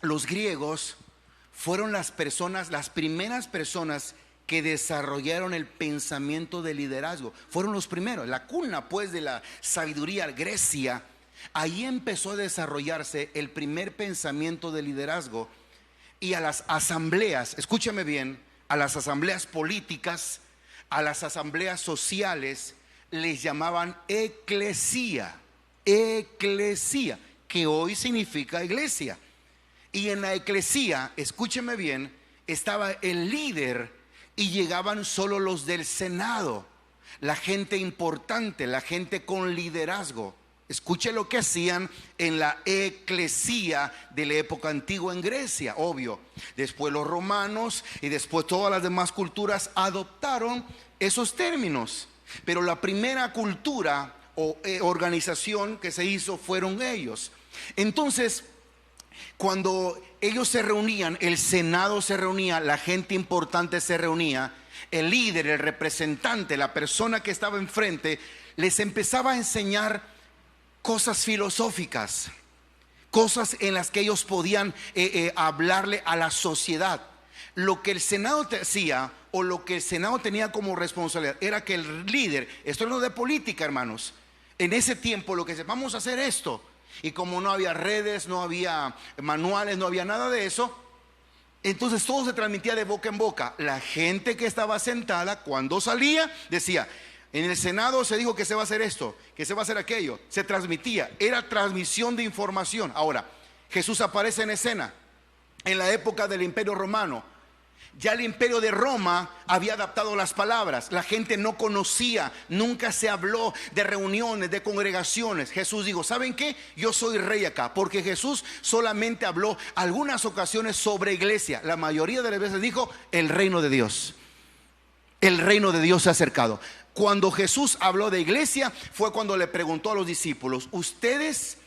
Los griegos fueron las primeras personas que desarrollaron el pensamiento de liderazgo. Fueron los primeros, la cuna pues de la sabiduría, Grecia. Ahí empezó a desarrollarse el primer pensamiento de liderazgo. Y a las asambleas, escúchame bien, a las asambleas políticas, a las asambleas sociales, les llamaban eclesía, que hoy significa iglesia. Y en la eclesía, escúcheme bien, estaba el líder y llegaban solo los del Senado, la gente importante, la gente con liderazgo. Escuche lo que hacían en la eclesía de la época antigua en Grecia, obvio. Después los romanos y después todas las demás culturas adoptaron esos términos. Pero la primera cultura o organización que se hizo fueron ellos. Entonces, cuando ellos se reunían, el Senado se reunía, la gente importante se reunía, el líder, el representante, la persona que estaba enfrente, les empezaba a enseñar cosas filosóficas, cosas en las que ellos podían hablarle a la sociedad. Lo que el Senado hacía, o lo que el Senado tenía como responsabilidad, era que el líder, esto es lo de política, hermanos, en ese tiempo lo que se, vamos a hacer esto, y como no había redes, no había manuales, no había nada de eso, entonces todo se transmitía de boca en boca. La gente que estaba sentada, cuando salía, decía: en el Senado se dijo que se va a hacer esto, que se va a hacer aquello. Se transmitía, era transmisión de información. Ahora, Jesús aparece en escena en la época del Imperio Romano. Ya el Imperio de Roma había adaptado las palabras. La gente no conocía, nunca se habló de reuniones, de congregaciones. Jesús dijo: ¿saben qué? Yo soy rey acá. Porque Jesús solamente habló algunas ocasiones sobre iglesia. La mayoría de las veces dijo: el reino de Dios. El reino de Dios se ha acercado. Cuando Jesús habló de iglesia fue cuando le preguntó a los discípulos: ¿ustedes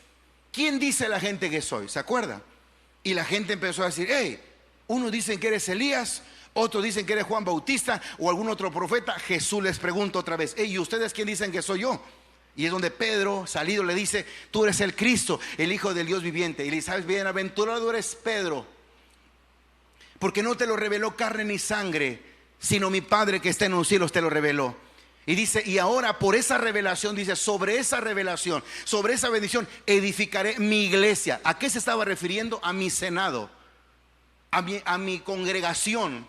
quién dice la gente que soy? ¿Se acuerda? Y la gente empezó a decir: hey, unos dicen que eres Elías, otros dicen que eres Juan Bautista o algún otro profeta. Jesús les pregunta otra vez: hey, ¿y ustedes quién dicen que soy yo? Y es donde Pedro, salido, le dice: tú eres el Cristo, el Hijo del Dios viviente. Y le dice: sabes, bienaventurado eres Pedro, porque no te lo reveló carne ni sangre, sino mi Padre que está en los cielos te lo reveló. Y dice: y ahora por esa revelación, dice, sobre esa revelación, sobre esa bendición, edificaré mi iglesia. ¿A qué se estaba refiriendo? A mi senado, a mi congregación.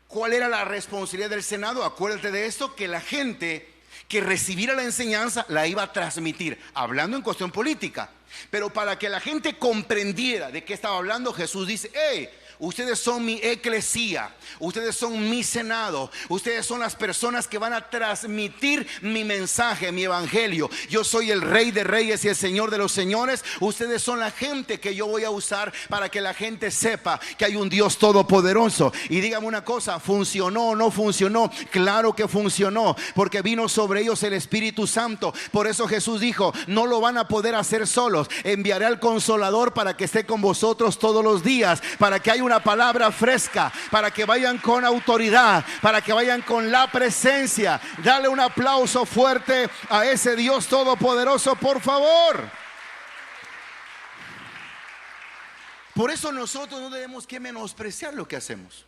¿Cuál era la responsabilidad del senado? Acuérdate de esto, que la gente que recibiera la enseñanza la iba a transmitir, hablando en cuestión política. Pero para que la gente comprendiera de qué estaba hablando, Jesús dice: hey, ustedes son mi eclesía, ustedes son mi senado, ustedes son las personas que van a transmitir mi mensaje, mi evangelio. Yo soy el Rey de Reyes y el Señor de los Señores. Ustedes son la gente que yo voy a usar para que la gente sepa que hay un Dios todopoderoso. Y dígame una cosa: ¿funcionó o no funcionó? Claro que funcionó, porque vino sobre ellos el Espíritu Santo. Por eso Jesús dijo: no lo van a poder hacer solos, enviaré al Consolador para que esté con vosotros todos los días, para que haya una palabra fresca, para que vayan con autoridad, para que vayan con la presencia. Dale un aplauso fuerte a ese Dios todopoderoso, por favor. Por eso nosotros no debemos que menospreciar lo que hacemos.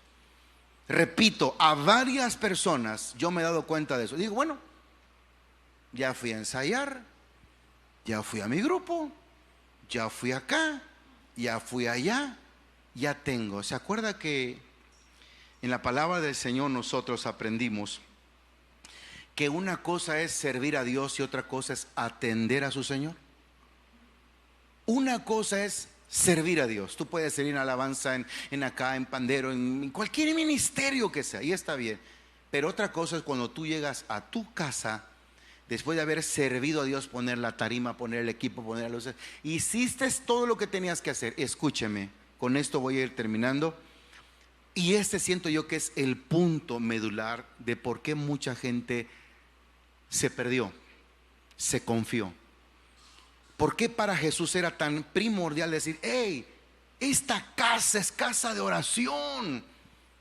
Repito, a varias personas yo me he dado cuenta de eso. Digo: bueno, ya fui a ensayar, ya fui a mi grupo, ya fui acá, ya fui allá, ya tengo. ¿Se acuerda que en la palabra del Señor nosotros aprendimos que una cosa es servir a Dios y otra cosa es atender a su Señor? Una cosa es servir a Dios. Tú puedes servir en alabanza, en acá, en pandero, en cualquier ministerio que sea, y está bien. Pero otra cosa es cuando tú llegas a tu casa, después de haber servido a Dios, poner la tarima, poner el equipo, poner las luces, hiciste todo lo que tenías que hacer. Escúcheme, con esto voy a ir terminando. Y siento yo que es el punto medular de por qué mucha gente se perdió, se confió. ¿Por qué para Jesús era tan primordial decir: hey, esta casa es casa de oración,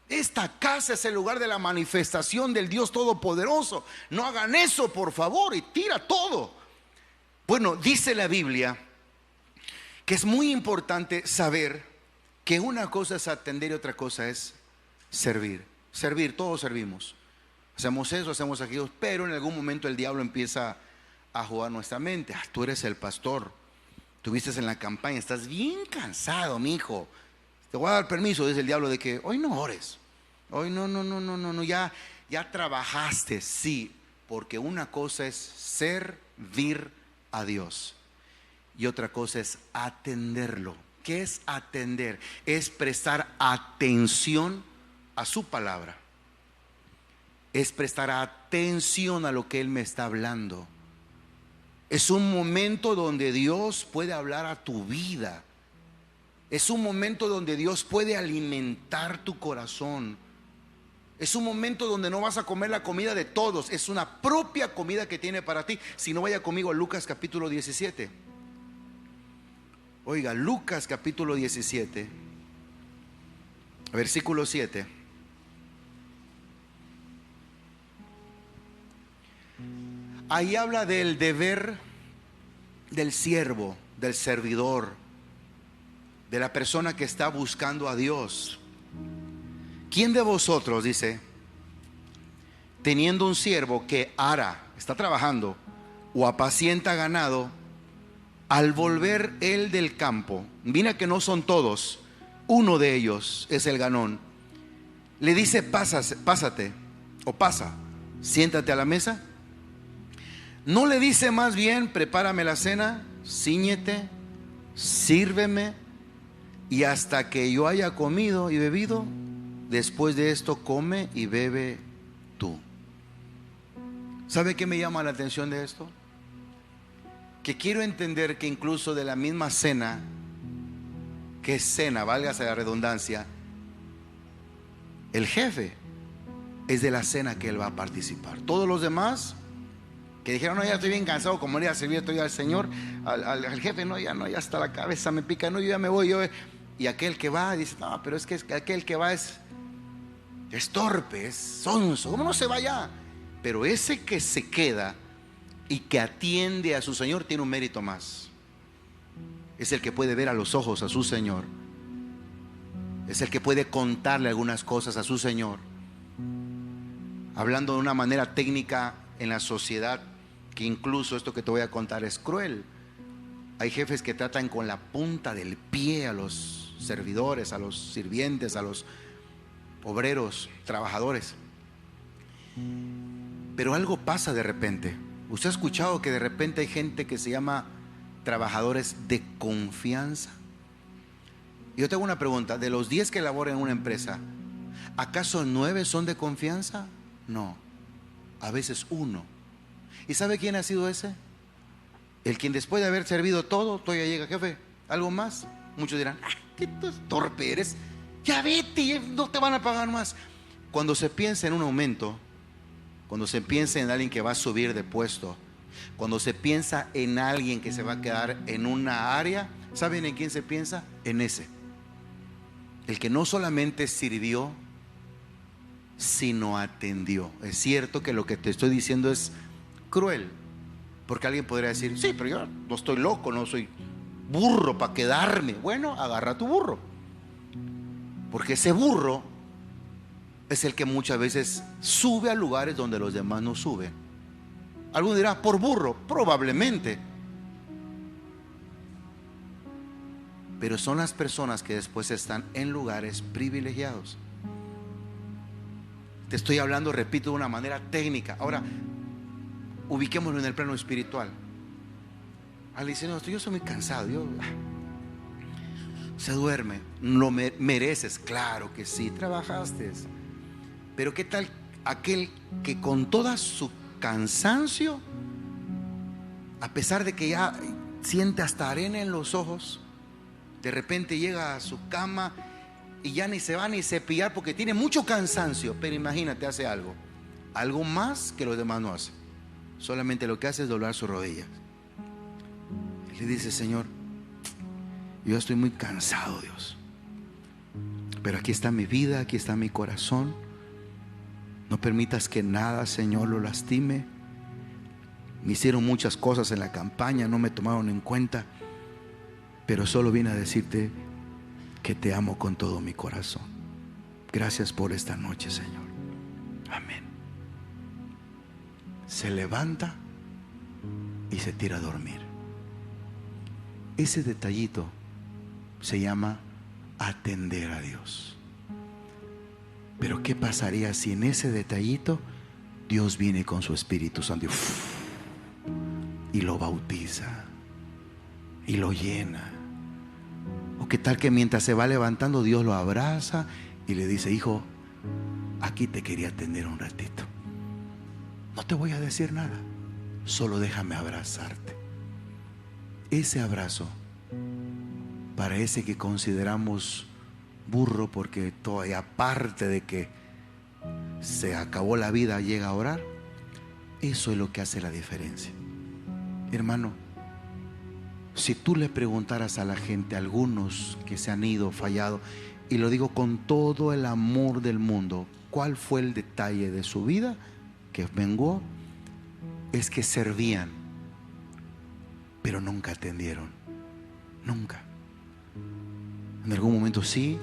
esta casa es el lugar de la manifestación del Dios Todopoderoso? No hagan eso, por favor, y tira todo. Bueno, dice la Biblia que es muy importante saber que una cosa es atender y otra cosa es servir. Servir, todos servimos. Hacemos eso, hacemos aquello, pero en algún momento el diablo empieza a jugar nuestra mente. Tú eres el pastor, estuviste en la campaña, estás bien cansado, mi hijo. Te voy a dar permiso, dice el diablo, de que hoy no ores. Hoy no, ya trabajaste, sí, porque una cosa es servir a Dios y otra cosa es atenderlo. ¿Qué es atender? Es prestar atención a su palabra. Es prestar atención a lo que Él me está hablando. Es un momento donde Dios puede hablar a tu vida. Es un momento donde Dios puede alimentar tu corazón. Es un momento donde no vas a comer la comida de todos. Es una propia comida que tiene para ti. Si no, vaya conmigo a Lucas capítulo 17. Oiga, Lucas capítulo 17, versículo 7. Ahí habla del deber del siervo, del servidor, de la persona que está buscando a Dios. ¿Quién de vosotros, dice, teniendo un siervo que ara, está trabajando, o apacienta ganado, al volver él del campo, mira que no son todos, uno de ellos es el ganón, le dice: pásate, o pasa, siéntate a la mesa? ¿No le dice más bien: prepárame la cena, cíñete, sírveme, y hasta que yo haya comido y bebido, después de esto come y bebe tú? ¿Sabe qué me llama la atención de esto? Que quiero entender que incluso de la misma cena, que es cena, válgase la redundancia, el jefe es de la cena que él va a participar. Todos los demás que dijeron: no, ya estoy bien cansado, como ir a servir estoy al Señor, al jefe, no, ya hasta la cabeza me pica, no, yo ya me voy. Y aquel que va dice: no, pero es que aquel que va es torpe, es sonso, ¿cómo no se va ya? Pero ese que se queda y que atiende a su Señor tiene un mérito más. Es el que puede ver a los ojos a su Señor. Es el que puede contarle algunas cosas a su Señor. Hablando de una manera técnica en la sociedad, que incluso esto que te voy a contar es cruel. Hay jefes que tratan con la punta del pie a los servidores, a los sirvientes, a los obreros, trabajadores. Pero algo pasa de repente. ¿Usted ha escuchado que de repente hay gente que se llama trabajadores de confianza? Yo tengo una pregunta: de los 10 que laboran en una empresa, ¿acaso 9 son de confianza? No, a veces 1. ¿Y sabe quién ha sido ese? El quien después de haber servido todo, todavía llega: jefe, ¿algo más? Muchos dirán: qué torpe eres, ya vete, no te van a pagar más. Cuando se piensa en un aumento, cuando se piensa en alguien que va a subir de puesto, cuando se piensa en alguien que se va a quedar en una área, ¿saben en quién se piensa? En ese. El que no solamente sirvió, sino atendió. Es cierto que lo que te estoy diciendo es cruel, porque alguien podría decir: sí, pero yo no estoy loco, no soy burro para quedarme. Bueno, agarra tu burro, porque ese burro es el que muchas veces sube a lugares donde los demás no suben. Alguno dirá: por burro, probablemente, pero son las personas que después están en lugares privilegiados. Te estoy hablando, repito, de una manera técnica. Ahora, ubiquémoslo en el plano espiritual. Alguien dice: no, yo soy muy cansado, se duerme. Lo mereces, claro que sí, trabajaste. Pero ¿qué tal aquel que con toda su cansancio a pesar de que ya siente hasta arena en los ojos, de repente llega a su cama y ya ni se va ni cepillar porque tiene mucho cansancio. Pero imagínate, hace algo más que los demás no hacen. Solamente lo que hace es doblar sus rodillas. Y le dice: Señor, yo estoy muy cansado, Dios, pero aquí está mi vida, aquí está mi corazón. No permitas que nada, Señor, lo lastime. Me hicieron muchas cosas en la campaña, no me tomaron en cuenta, pero solo vine a decirte que te amo con todo mi corazón. Gracias por esta noche, Señor. Amén. Se levanta y se tira a dormir. Ese detallito se llama atender a Dios. Pero ¿qué pasaría si en ese detallito Dios viene con su Espíritu Santo y lo bautiza y lo llena? ¿O qué tal que mientras se va levantando Dios lo abraza y le dice: hijo, aquí te quería atender un ratito, no te voy a decir nada, solo déjame abrazarte? Ese abrazo, para ese que consideramos burro porque todavía, aparte de que se acabó la vida, llega a orar, eso es lo que hace la diferencia. Hermano, si tú le preguntaras a la gente, a algunos que se han ido, fallado, y lo digo con todo el amor del mundo, ¿cuál fue el detalle de su vida que menguó? Es que servían, pero nunca atendieron. Nunca. En algún momento sí,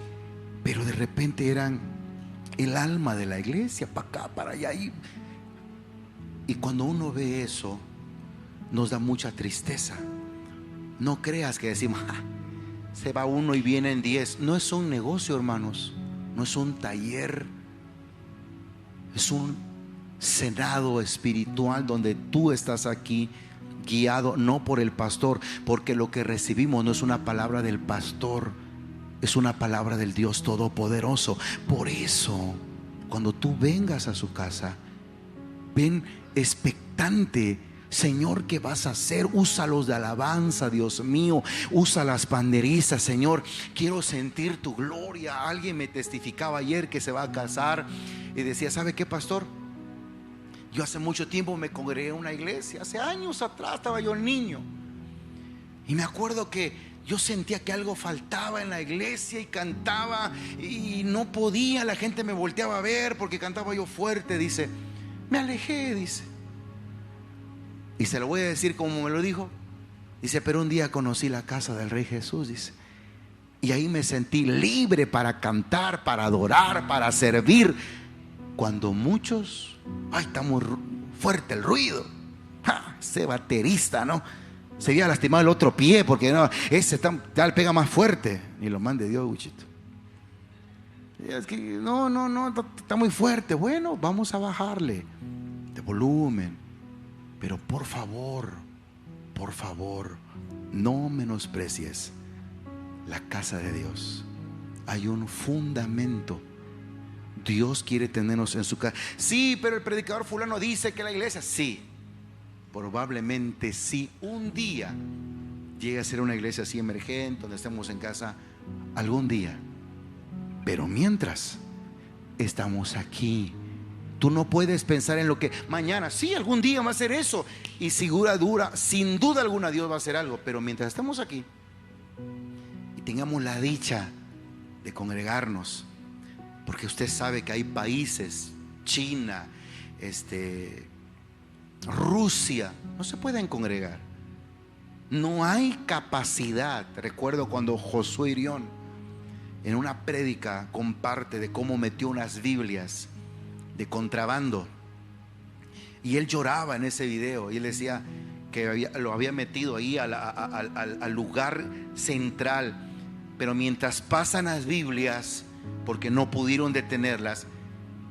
pero de repente eran el alma de la iglesia, para acá, para allá. Y cuando uno ve eso, nos da mucha tristeza. No creas que decimos: se va uno y vienen 10. No es un negocio, hermanos. No es un taller. Es un senado espiritual donde tú estás aquí guiado no por el pastor, porque lo que recibimos no es una palabra del pastor, es una palabra del Dios Todopoderoso. Por eso, cuando tú vengas a su casa, ven expectante. Señor, ¿qué vas a hacer? Úsalos de alabanza, Dios mío. Usa las panderistas, Señor. Quiero sentir tu gloria. Alguien me testificaba ayer que se va a casar y decía: ¿sabe qué, pastor? Yo hace mucho tiempo me congregué en una iglesia. Hace años atrás estaba yo niño. Y me acuerdo que yo sentía que algo faltaba en la iglesia y cantaba y no podía. La gente me volteaba a ver porque cantaba yo fuerte. Dice: me alejé, dice. Y se lo voy a decir como me lo dijo. Dice: pero un día conocí la casa del Rey Jesús, dice, y ahí me sentí libre para cantar, para adorar, para servir. Cuando muchos, ay, está muy fuerte el ruido. Ese baterista, ¿no? Se había lastimado el otro pie porque no, ese ya le pega más fuerte. Ni lo mande Dios, Wichito. Es que no, está muy fuerte. Bueno, vamos a bajarle de volumen. Pero por favor, no menosprecies la casa de Dios. Hay un fundamento. Dios quiere tenernos en su casa. Sí, pero el predicador fulano dice que la iglesia, sí, probablemente sí, un día llegue a ser una iglesia así emergente, donde estemos en casa, algún día. Pero mientras estamos aquí, tú no puedes pensar en lo que mañana, sí, algún día va a ser eso. Y sin duda alguna Dios va a hacer algo. Pero mientras estamos aquí y tengamos la dicha de congregarnos, porque usted sabe que hay países, China, Rusia, no se pueden congregar. No hay capacidad. Recuerdo cuando Josué Irión en una prédica comparte de cómo metió unas Biblias de contrabando, y él lloraba en ese video, y él decía que lo había metido ahí al lugar central, pero mientras pasan las Biblias, porque no pudieron detenerlas,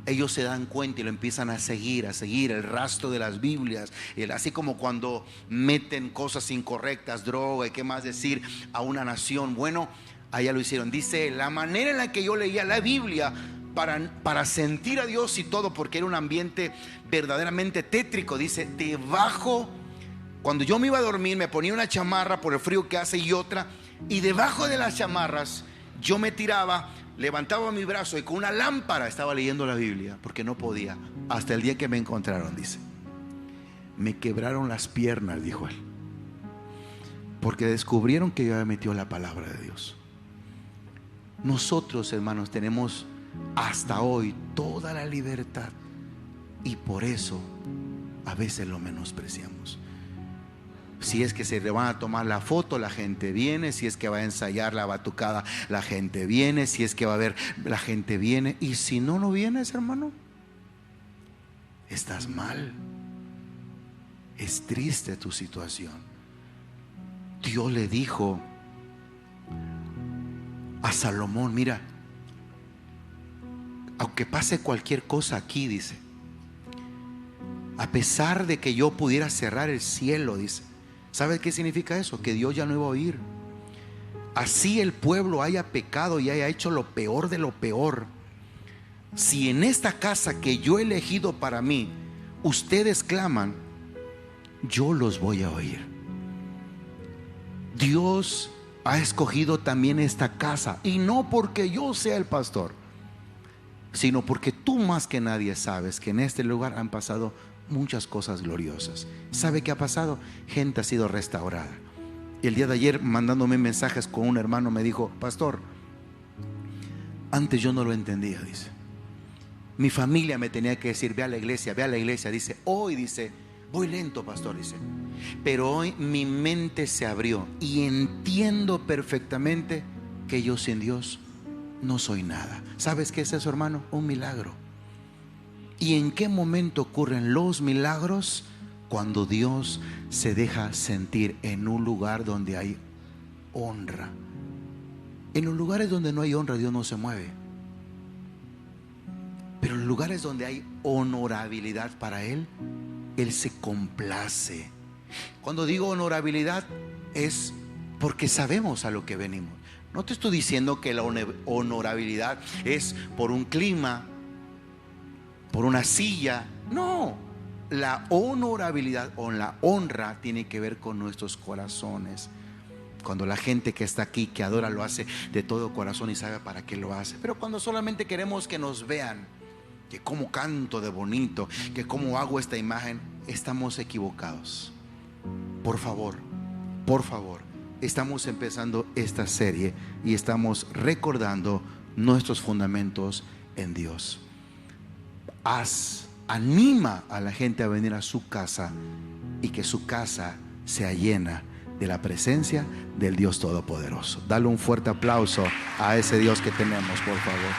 ellos se dan cuenta y lo empiezan a seguir el rastro de las Biblias, así como cuando meten cosas incorrectas, droga y qué más decir a una nación. Bueno, allá lo hicieron. Dice: la manera en la que yo leía la Biblia para sentir a Dios y todo, porque era un ambiente verdaderamente tétrico, dice, debajo Cuando yo me iba a dormir, me ponía una chamarra por el frío que hace y otra, y debajo de las chamarras yo me tiraba, levantaba mi brazo y con una lámpara estaba leyendo la Biblia, porque no podía, hasta el día que me encontraron, dice. Me quebraron las piernas, dijo él, porque descubrieron que yo había metido la palabra de Dios. Nosotros, hermanos, tenemos hasta hoy toda la libertad, y por eso a veces lo menospreciamos. Si es que se le van a tomar la foto, la gente viene. Si es que va a ensayar la batucada, la gente viene. Si es que va a ver, la gente viene. Y si no vienes, hermano, estás mal. Es triste tu situación. Dios le dijo a Salomón, mira, aunque pase cualquier cosa aquí, dice, a pesar de que yo pudiera cerrar el cielo, dice, ¿sabes qué significa eso? Que Dios ya no iba a oír. Así el pueblo haya pecado y haya hecho lo peor de lo peor, si en esta casa que yo he elegido para mí ustedes claman, yo los voy a oír. Dios ha escogido también esta casa, y no porque yo sea el pastor, sino porque tú más que nadie sabes que en este lugar han pasado muchas cosas gloriosas. ¿Sabe qué ha pasado? Gente ha sido restaurada. El día de ayer, mandándome mensajes con un hermano, me dijo, pastor, antes yo no lo entendía, dice. Mi familia me tenía que decir, ve a la iglesia, ve a la iglesia. Dice, hoy, dice, voy lento, pastor, dice, pero hoy mi mente se abrió y entiendo perfectamente que yo sin Dios no soy nada. ¿Sabes qué es eso, hermano? Un milagro. ¿Y en qué momento ocurren los milagros? Cuando Dios se deja sentir en un lugar donde hay honra. En los lugares donde no hay honra, Dios no se mueve. Pero en los lugares donde hay honorabilidad para Él, Él se complace. Cuando digo honorabilidad, es porque sabemos a lo que venimos. No te estoy diciendo que la honorabilidad es por un clima, por una silla. No, la honorabilidad o la honra tiene que ver con nuestros corazones. Cuando la gente que está aquí, que adora, lo hace de todo corazón y sabe para qué lo hace. Pero cuando solamente queremos que nos vean, que cómo canto de bonito, que cómo hago esta imagen, estamos equivocados. Por favor, estamos empezando esta serie y estamos recordando nuestros fundamentos en Dios. Anima a la gente a venir a su casa y que su casa sea llena de la presencia del Dios Todopoderoso. Dale un fuerte aplauso a ese Dios que tenemos, por favor.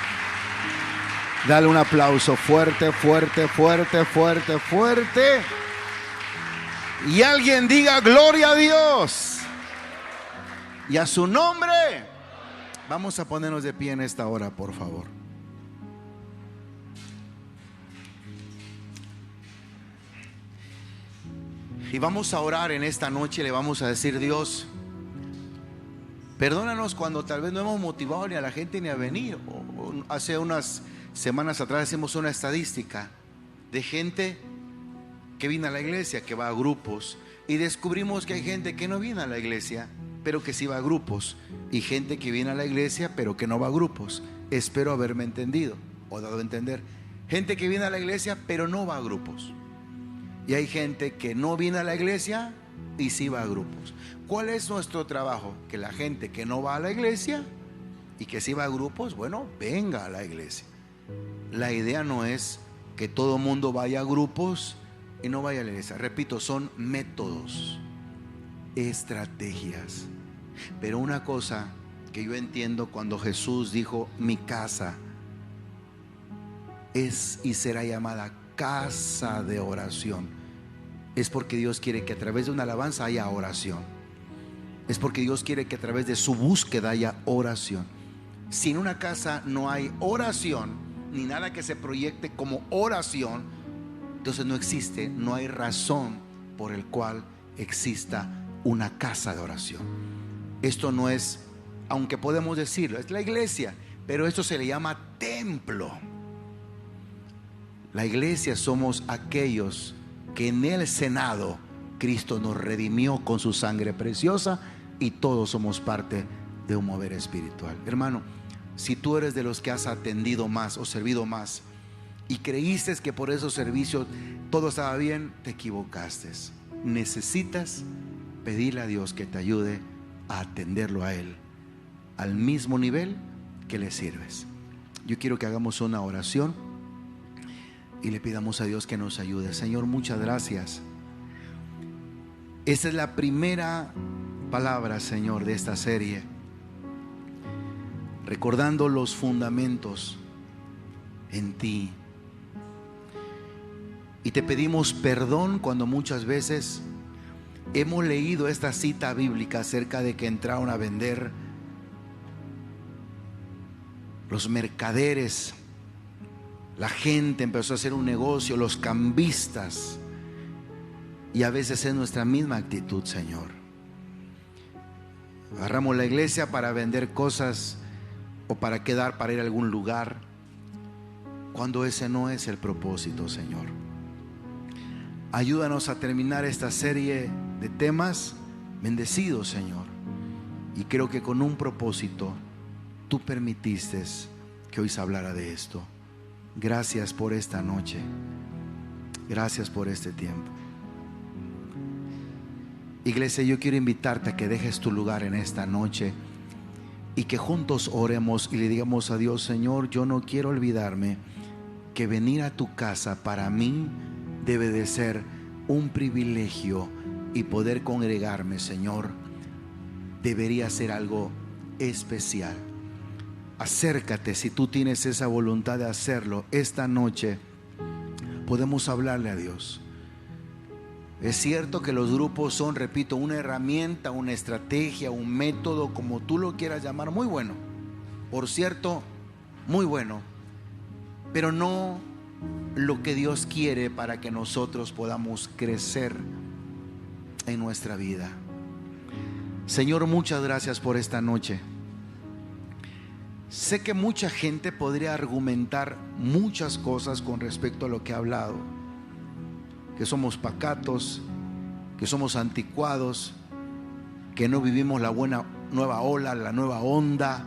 Dale un aplauso fuerte, fuerte, fuerte, fuerte, fuerte. Y alguien diga gloria a Dios y a su nombre. Vamos a ponernos de pie en esta hora, por favor. Y vamos a orar en esta noche. Le vamos a decir, Dios, perdónanos cuando tal vez no hemos motivado ni a la gente ni a venir. Hace unas semanas atrás hicimos una estadística de gente que viene a la iglesia, que va a grupos, y descubrimos que hay gente que no viene a la iglesia, pero que sí va a grupos, y gente que viene a la iglesia, pero que no va a grupos. Espero haberme entendido o dado a entender. Gente que viene a la iglesia, pero no va a grupos. Y hay gente que no viene a la iglesia y sí va a grupos. ¿Cuál es nuestro trabajo? Que la gente que no va a la iglesia y que sí va a grupos, bueno, venga a la iglesia. La idea no es que todo mundo vaya a grupos y no vaya a la iglesia. Repito, son métodos, estrategias. Pero una cosa que yo entiendo, cuando Jesús dijo, mi casa es y será llamada casa de oración, es porque Dios quiere que a través de una alabanza haya oración. Es porque Dios quiere que a través de su búsqueda haya oración. Si en una casa no hay oración, ni nada que se proyecte como oración, entonces no existe, no hay razón por el cual exista una casa de oración. Esto no es, aunque podemos decirlo, es la iglesia, pero esto se le llama templo. La iglesia somos aquellos que en el Senado, Cristo nos redimió con su sangre preciosa y todos somos parte de un mover espiritual. Hermano, si tú eres de los que has atendido más o servido más y creíste que por esos servicios todo estaba bien, te equivocaste. Necesitas pedirle a Dios que te ayude a atenderlo a Él al mismo nivel que le sirves. Yo quiero que hagamos una oración y le pidamos a Dios que nos ayude. Señor, muchas gracias. Esta es la primera palabra, Señor, de esta serie, recordando los fundamentos en ti. Y te pedimos perdón cuando muchas veces hemos leído esta cita bíblica acerca de que entraron a vender los mercaderes, la gente empezó a hacer un negocio, los cambistas, y a veces es nuestra misma actitud, Señor. Agarramos la iglesia para vender cosas o para quedar, para ir a algún lugar, cuando ese no es el propósito, Señor. Ayúdanos a terminar esta serie de temas bendecidos, Señor. Y creo que con un propósito tú permitiste que hoy se hablara de esto. Gracias por esta noche. Gracias por este tiempo. Iglesia, yo quiero invitarte a que dejes tu lugar en esta noche y que juntos oremos y le digamos a Dios: Señor, yo no quiero olvidarme que venir a tu casa para mí debe de ser un privilegio, y poder congregarme, Señor, debería ser algo especial. Acércate si tú tienes esa voluntad de hacerlo. Esta noche podemos hablarle a Dios. Es cierto que los grupos son, repito, una herramienta, una estrategia, un método, como tú lo quieras llamar, muy bueno. Por cierto, muy bueno. Pero no lo que Dios quiere para que nosotros podamos crecer en nuestra vida. Señor, muchas gracias por esta noche. Sé que mucha gente podría argumentar muchas cosas con respecto a lo que he hablado, que somos pacatos, que somos anticuados, que no vivimos la buena nueva ola, la nueva onda,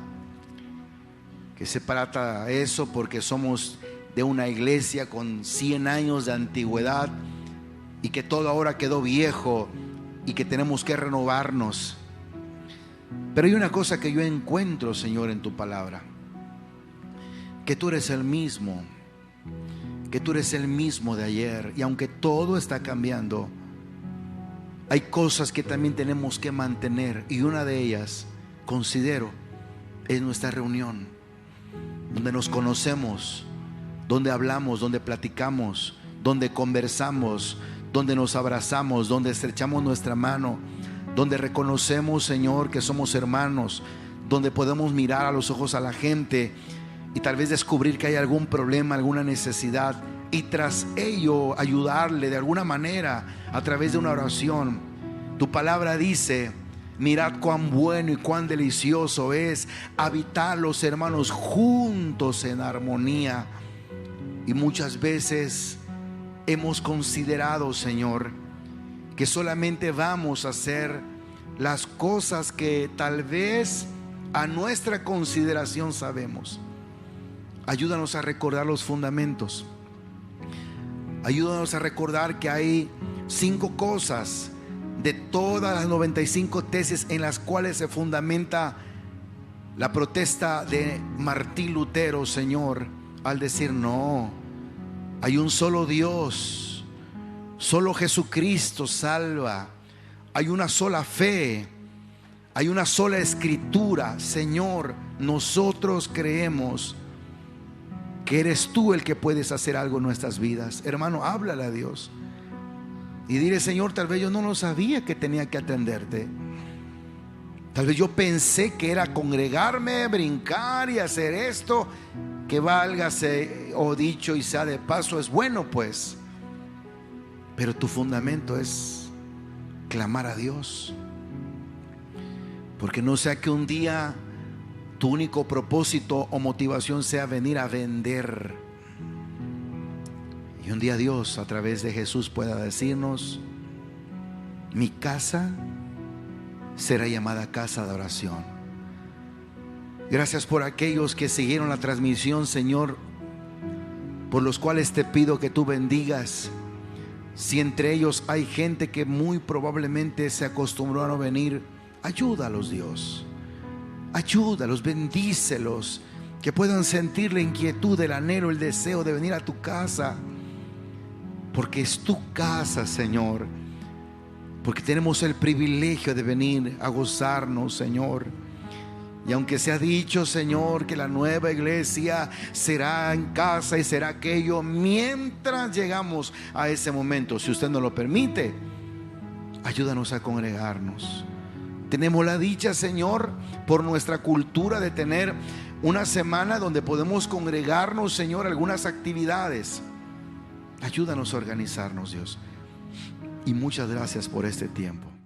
que se trata eso porque somos de una iglesia con 100 años de antigüedad y que todo ahora quedó viejo y que tenemos que renovarnos. Pero hay una cosa que yo encuentro, Señor, en tu palabra: que tú eres el mismo, que tú eres el mismo de ayer, y aunque todo está cambiando, hay cosas que también tenemos que mantener, y una de ellas, considero, es nuestra reunión, donde nos conocemos, donde hablamos, donde platicamos, donde conversamos, donde nos abrazamos, donde estrechamos nuestra mano, donde reconocemos, Señor, que somos hermanos, donde podemos mirar a los ojos a la gente y tal vez descubrir que hay algún problema, alguna necesidad, y tras ello ayudarle de alguna manera a través de una oración. Tu palabra dice: mirad cuán bueno y cuán delicioso es habitar los hermanos juntos en armonía. Y muchas veces hemos considerado, Señor, que solamente vamos a hacer las cosas que tal vez a nuestra consideración sabemos. Ayúdanos a recordar los fundamentos. Ayúdanos a recordar que hay 5 cosas de todas las 95 tesis en las cuales se fundamenta la protesta de Martín Lutero, Señor, al decir: no, hay un solo Dios, solo Jesucristo salva, hay una sola fe, hay una sola escritura. Señor, nosotros creemos que eres tú el que puedes hacer algo en nuestras vidas. Hermano, háblale a Dios y dile: Señor, tal vez yo no lo sabía que tenía que atenderte. Tal vez yo pensé que era congregarme, brincar y hacer esto, que válgase, o dicho y sea de paso, es bueno pues, pero tu fundamento es clamar a Dios, porque no sea que un día tu único propósito o motivación sea venir a vender, y un día Dios a través de Jesús pueda decirnos: mi casa será llamada casa de oración. Gracias por aquellos que siguieron la transmisión, Señor, por los cuales te pido que tú bendigas. Si entre ellos hay gente que muy probablemente se acostumbró a no venir, ayúdalos, Dios. Ayúdalos, bendícelos, que puedan sentir la inquietud, el anhelo, el deseo de venir a tu casa, porque es tu casa, Señor, porque tenemos el privilegio de venir a gozarnos, Señor. Y aunque se ha dicho, Señor, que la nueva iglesia será en casa y será aquello, mientras llegamos a ese momento, si usted nos lo permite, ayúdanos a congregarnos. Tenemos la dicha, Señor, por nuestra cultura de tener una semana donde podemos congregarnos, Señor, algunas actividades. Ayúdanos a organizarnos, Dios. Y muchas gracias por este tiempo.